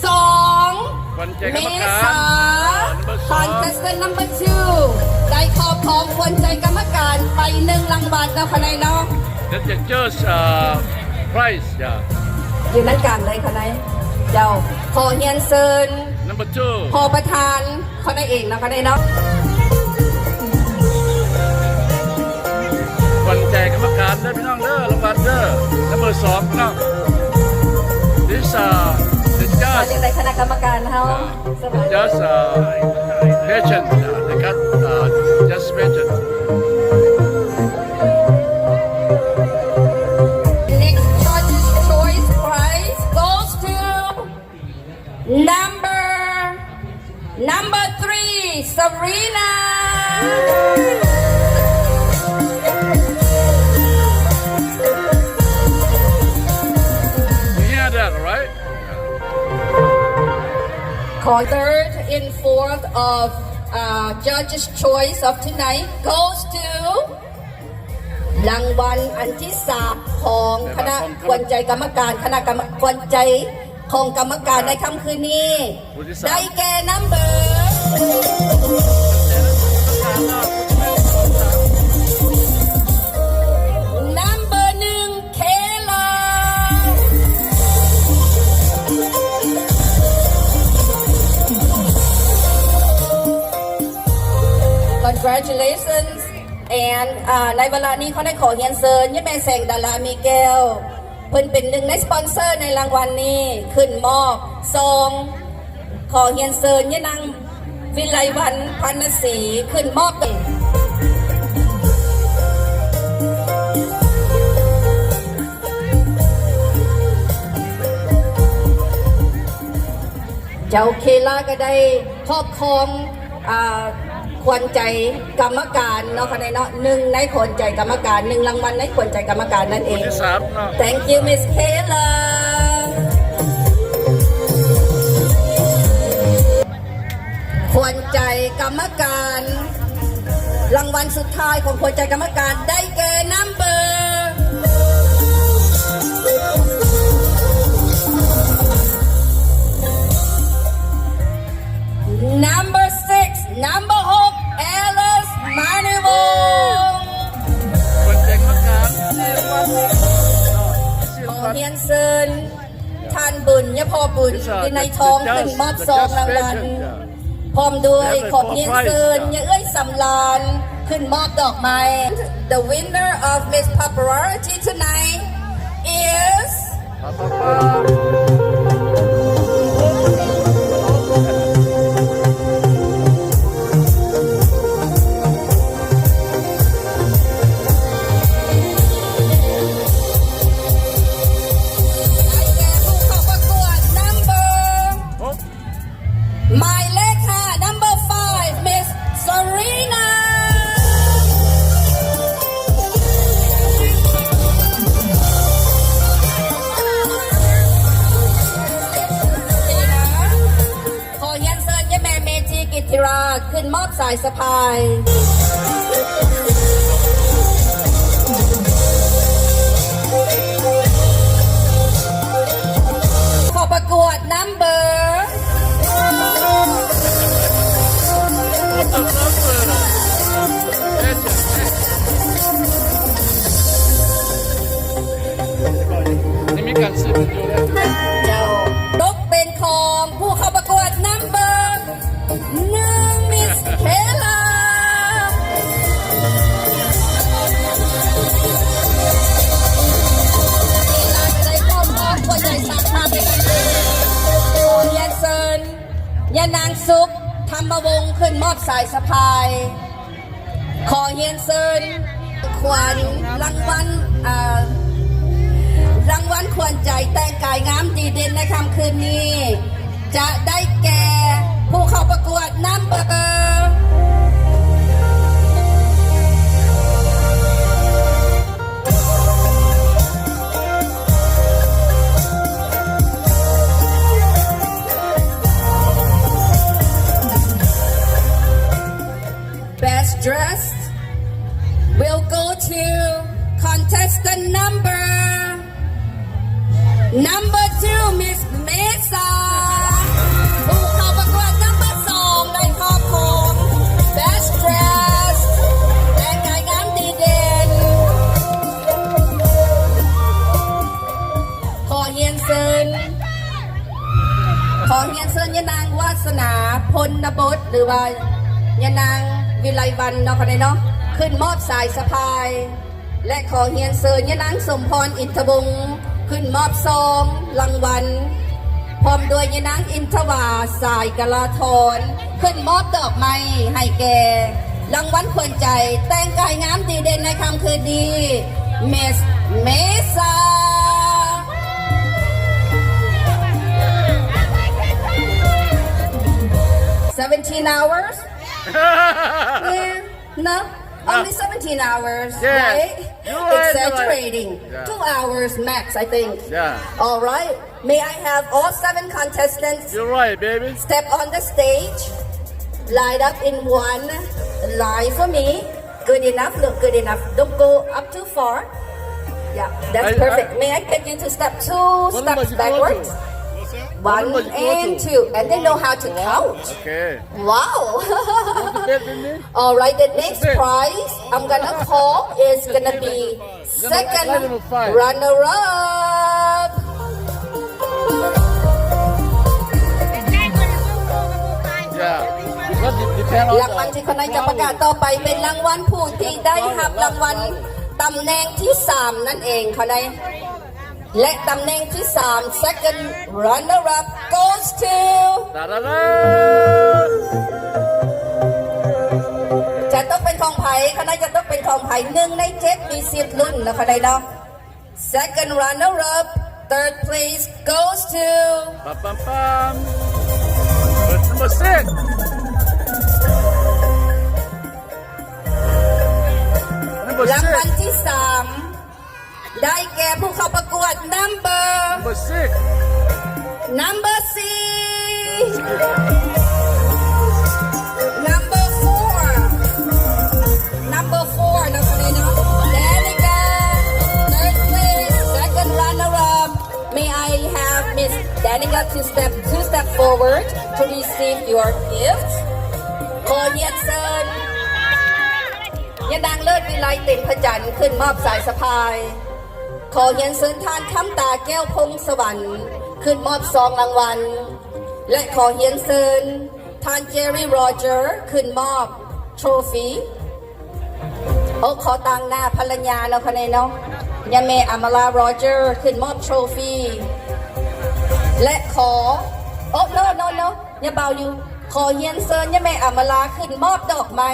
S3: 2
S2: วันใจ
S3: เม
S2: กรรมการ
S3: ษา contestant number 2 ได้ครอบครองควรใจกรรมการไป1รางวัลนะคะนายเนาะ
S2: That's the judge prize yeah
S3: อยู่นั่นกันเลยค่ะนายเจ้าขอเฮียนเซิน
S2: number
S3: พอประธานเขาได้เองนะคะนายเนาะ
S2: 2วันใจกรรมการเด้อพี่น้องเด้อรางวัลเด้อ number 2พี่น้อง This the
S3: ขอ
S2: judge
S3: เรียนในคณะกรรมการเขาสวัสดี
S2: just pageant they got just pageant
S3: Next judge's choice prize goes to number 3 Sabrina
S2: you hear that right
S3: third and fourth of judge's choice of tonight goes to รางวัลอันที่3ของคณะควรใจกรรมการคณะกรรมควรใจของกรรมการในค่ำคืนนี้ ได้แก่ number 1 เคลาCongratulations and ในเวลานี้เขาได้ขอเฮียนเซินยี่แม่แสงดารามีแก้วเพิ่นเป็นหนึ่งในสปอนเซอร์ในรางวัลนี้ขึ้นมอบซองขอเฮียนเซินยี่นางวิไลวันพันศรีขึ้นมอบเจ้าเคล่าก็ได้ครอบครองควรใจกรรมการเนาะค่ะเนาะ1ในควรใจกรรมการ1รางวัลในควรใจกรรมการนั่นเอง
S2: ที่3เนาะ
S3: Thank you Miss Kayla ควรใจกรรมการรางวัลสุดท้ายของควรใจกรรมการได้แก่ number 6 number 6 Alice Manivong เฮียนเซินท่านบุญยะพอบุญอยู่ในท้องขึ้นมอบซองรางวัลพร้อมด้วยขอบเฮียนเซินยะเอ้ยสำลานขึ้นมอบดอกไม้ The winner of Miss Popularity tonight isหมายเลข5 number 5 Miss Serena ขอเฮียนเซินยะแม่เมจีกิตติราขึ้นมอบสายสะพายขอประกวด number
S2: นี่มีการซื้ออยู่แล้ว
S3: เจ้าตกเป็นของผู้เข้าประกวด number 1 Miss Kayla ใจก้มออกคนใหญ่สักมาเป็นโอ้ยนเซินยานางซุกธรรมวงศ์ขึ้นมอบสายสะพายขอเฮียนเซินขวัญรางวัลควรใจแต่งกายงามดีเด่นในค่ำคืนนี้ จะได้แก่ผู้เข้าประกวดนัมเบอร์Best dressed will go to contestant number 2 Miss Mesa ผู้เข้าประกวด number 2ได้ครอบครอง Best dressed แต่งกายงามดีเด่นขอเฮียนเซินยะนางวาสนาพลบดหรือว่ายะนางวิไลวรรณเนาะค่ะเนาะขึ้นมอบสายสะพายและขอเฮียนเซินยะนางสมพรอินทวงศ์ขึ้นมอบซองรางวัลพร้อมด้วยยะนางอินทวาสายกลาธรขึ้นมอบดอกไม้ให้แก่รางวัลควรใจแต่งกายงามดีเด่นในค่ำคืนนี้ Miss Mesa 17 hours? Yeah, no, only 17 hours,
S2: Yes.
S3: right?
S2: You're right,
S3: Exaggerating.
S2: you're right.
S3: 2 hours max, I think.
S2: Yeah.
S3: All right. May I have all 7 contestants
S2: You're right, baby.
S3: step on the stage, line up in one line for me. Good enough, look good enough. Don't go up too far. Yeah, that's perfect. May I get you to step 2 steps backwards? 1 and 2. And they know how to count.
S2: Okay.
S3: Wow.
S2: Definitely.
S3: All right, the next prize I'm gonna call is gonna be second
S2: number 5.
S3: runner-up.
S2: Yeah. Because it depends on
S3: รางวัลที่คนไหนจะประกาศต่อไปเป็นรางวัลผู้ที่ได้รับรางวัลตำแหน่งที่3นั่นเองเขาได้และตำแหน่งที่3 second runner-up goes to
S2: Da-da-da.
S3: จะต้องเป็นของไผ่เขาได้จะต้องเป็นของไผ่1 ใน 7มีสิทธิ์ลุ้นนะเขาได้เนาะ second runner-up third place goes to
S2: Pam-pam-pam. That's number 6. Number
S3: รางวัล
S2: 6.
S3: ที่3ได้แก่ผู้เข้าประกวด number
S2: Number 6.
S3: number 4 number 4 number 4นะคนนี้เนาะ Danica third place second runner-up may I have Miss Danica to step 2 step forward to receive your gift ขอเรียนเชิญยะนางเลิศวิไลเต็มพระจันทร์ขึ้นมอบสายสะพาย ขอเรียนเชิญท่านคำตาแก้วพงสวรรค์ขึ้นมอบซองรางวัลและขอเรียนเชิญท่านเจอรี่โรเจอร์ขึ้นมอบโทรฟีขอตังหน้าภรรยาแล้วคะแนนเนาะยาเมอมาลาโรเจอร์ขึ้นมอบโทรฟีและขอnoอย่าเบาอยู่ขอเรียนเชิญยาเมอมาลาขึ้นมอบดอกไม้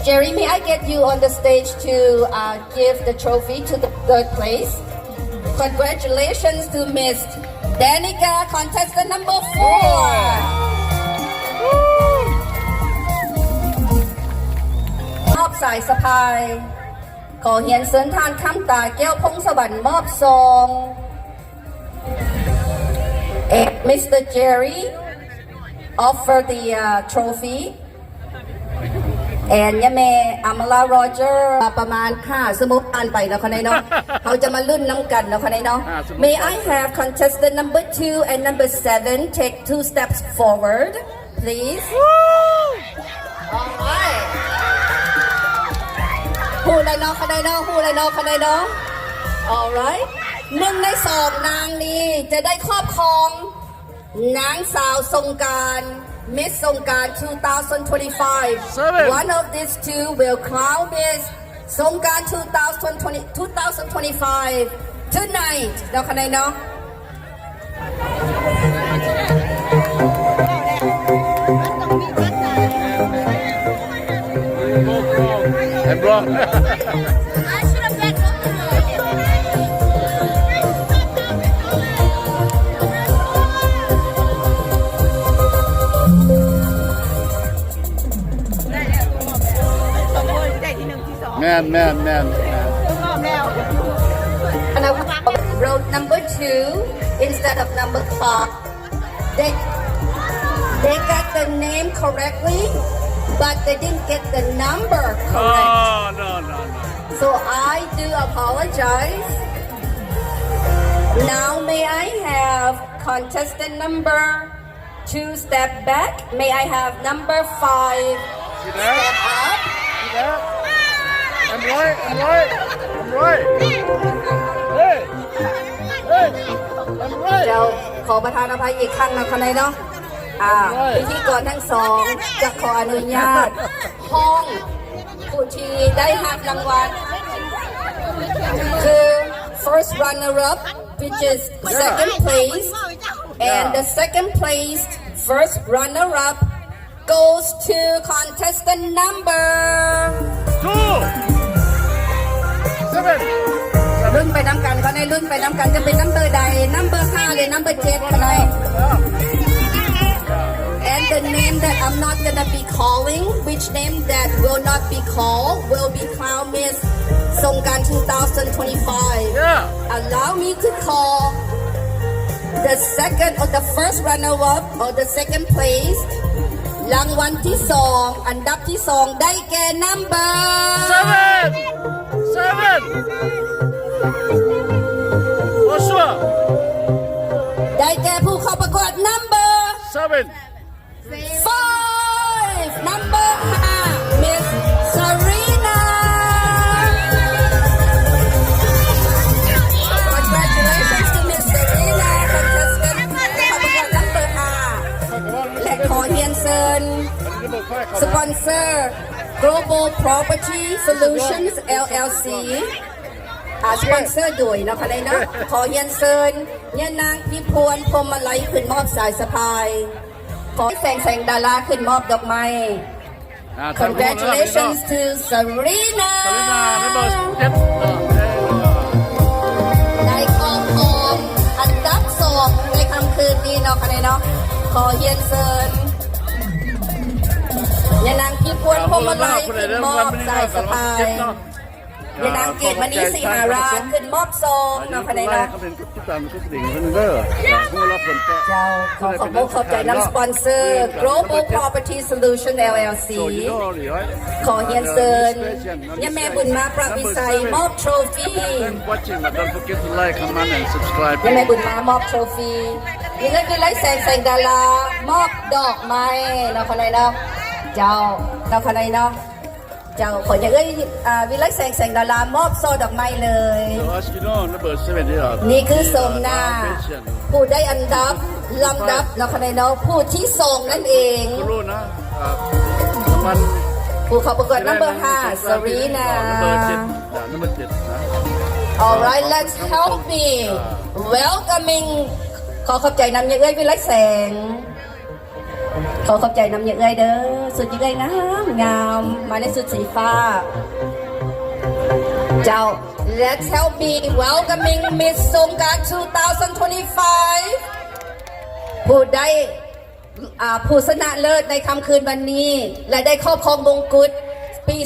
S3: Jerry, may I get you on the stage to give the trophy to the third place? Congratulations to Miss Danica, contestant number 4. มอบสายสะพายขอเรียนเชิญท่านคำตาแก้วพงสวรรค์มอบซอง Mr. Jerry offer the trophy and ยะแม่อมาลาโรเจอร์ประมาณ5สมุดอ่านไปแล้วคะแนนเนาะ เขาจะมาลุ้นน้ำกันแล้วคะแนนเนาะ May I have contestant number 2 and number 7 take 2 steps forward please alright ฮู้เลยเนาะคะแนนเนาะฮู้เลยเนาะคะแนนเนาะ alright 1 ใน 2 นางนี้จะได้ครอบครองนางสาวสงกรานต์ Miss Songkran 2025 One of these two will crown Miss Songkran 2025 tonight เนาะคะแนนเนาะ
S2: And bro Man.
S3: And I wrote number 2 instead of number 5. They got the name correctly, but they didn't get the number correct.
S2: Oh, no.
S3: So I do apologize. Now may I have contestant number 2 step back. May I have number 5 step up.
S2: I'm right. Hey, I'm right.
S3: เดี๋ยวขอประทานอภัยอีกครั้งนะคะนายเนาะพิธีกรทั้งสองจะขออนุญาตห้องผู้ที่ได้รับรางวัลคือ first runner up which is second place and the second place first runner up goes to contestant number รุ่นไปน้ำกันก็ในรุ่นไปน้ำกันจะเป็นnumberใด number 5 หรือ number 7ก็ได้ and the name that I'm not gonna be calling which name that will not be called will be crowned Miss Songkran 2025 allow me to call the second or the first runner up or the second place รางวัลที่2อันดับที่2ได้แก่ number
S2: What's up?
S3: ได้แก่ผู้เข้าประกวด number
S2: 7
S3: 5 number 5 Miss Serena Congratulations to Miss Serena contestant เข้าประกวด number 5และขอเรียนเชิญสปอนเซอร์ Global Property Solutions LLC สปอนเซอร์โดยนะคะเลยนะขอเรียนเชิญยะนางพิพวนพรหมไลขึ้นมอบสายสะพายขอแสงดาราขึ้นมอบดอกไม้ Congratulations to Serena ได้ครอบครองอันดับ2ในค่ำคืนนี้เนาะคะเลยเนาะขอเรียนเชิญยะนางพิพวนพรหมไลขึ้นมอบสายสะพายยะนางเกตมณีศรีหาราชขึ้นมอบซองเนาะคะเลยเนาะเจ้าขอขอบใจน้ำสปอนเซอร์ Global Property Solution LLC ขอเรียนเชิญยะแม่บุญมาประวิไสมอบโทรฟียะแม่บุญมามอบโทรฟียิ่งเล่นแสงดารามอบดอกไม้เนาะคะเลยเนาะเจ้าเนาะคะเลยเนาะ เจ้าขออย่างวิไลแสงดารามอบโซ่ดอกไม้เลย
S2: So as you know, number 7 here.
S3: นี่คือสมนาผู้ได้อันดับลำดับนะคะในน้องผู้ที่ส่งนั่นเอง
S2: รู้นะมัน
S3: ผู้เข้าประกวดนัมเบอร์5 Serena
S2: number 7 นะ
S3: Alright let's help me welcoming ขอขอบใจนำอย่างวิไลแสงขอขอบใจนำอย่างเด้อสุดยังงามมาในสุดสีฟ้าเจ้า Let's help me welcoming Miss Songkran 2025 ผู้ได้ผู้ชนะเลิศในค่ำคืนวันนี้ และได้ครอบครองมงกุฎปี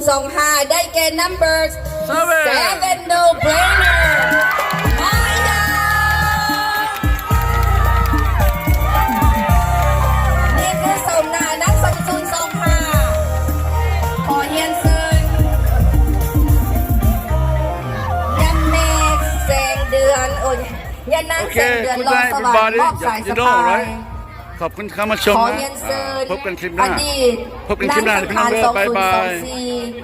S3: 2025 ได้แก่ number 7 no brainer นี่คือสมนานัก2025ขอเฮียนเซินยันเมฆแสงเดือนโอ้ยยันนั้นแสง
S2: Okay,
S3: เดือน
S2: good
S3: รอ
S2: night
S3: สว่าง
S2: everybody.
S3: มอบสายส
S2: You
S3: บา
S2: know,
S3: ย
S2: right? ขอบคุณครับมาชม
S3: ขอ
S2: นะ
S3: เฮียนเซิน
S2: พบกันคลิปห
S3: อ
S2: น้า
S3: ดีต
S2: พบกันคลิปหน้าพี่น้องเด้อบ๊ายบาย
S3: 2024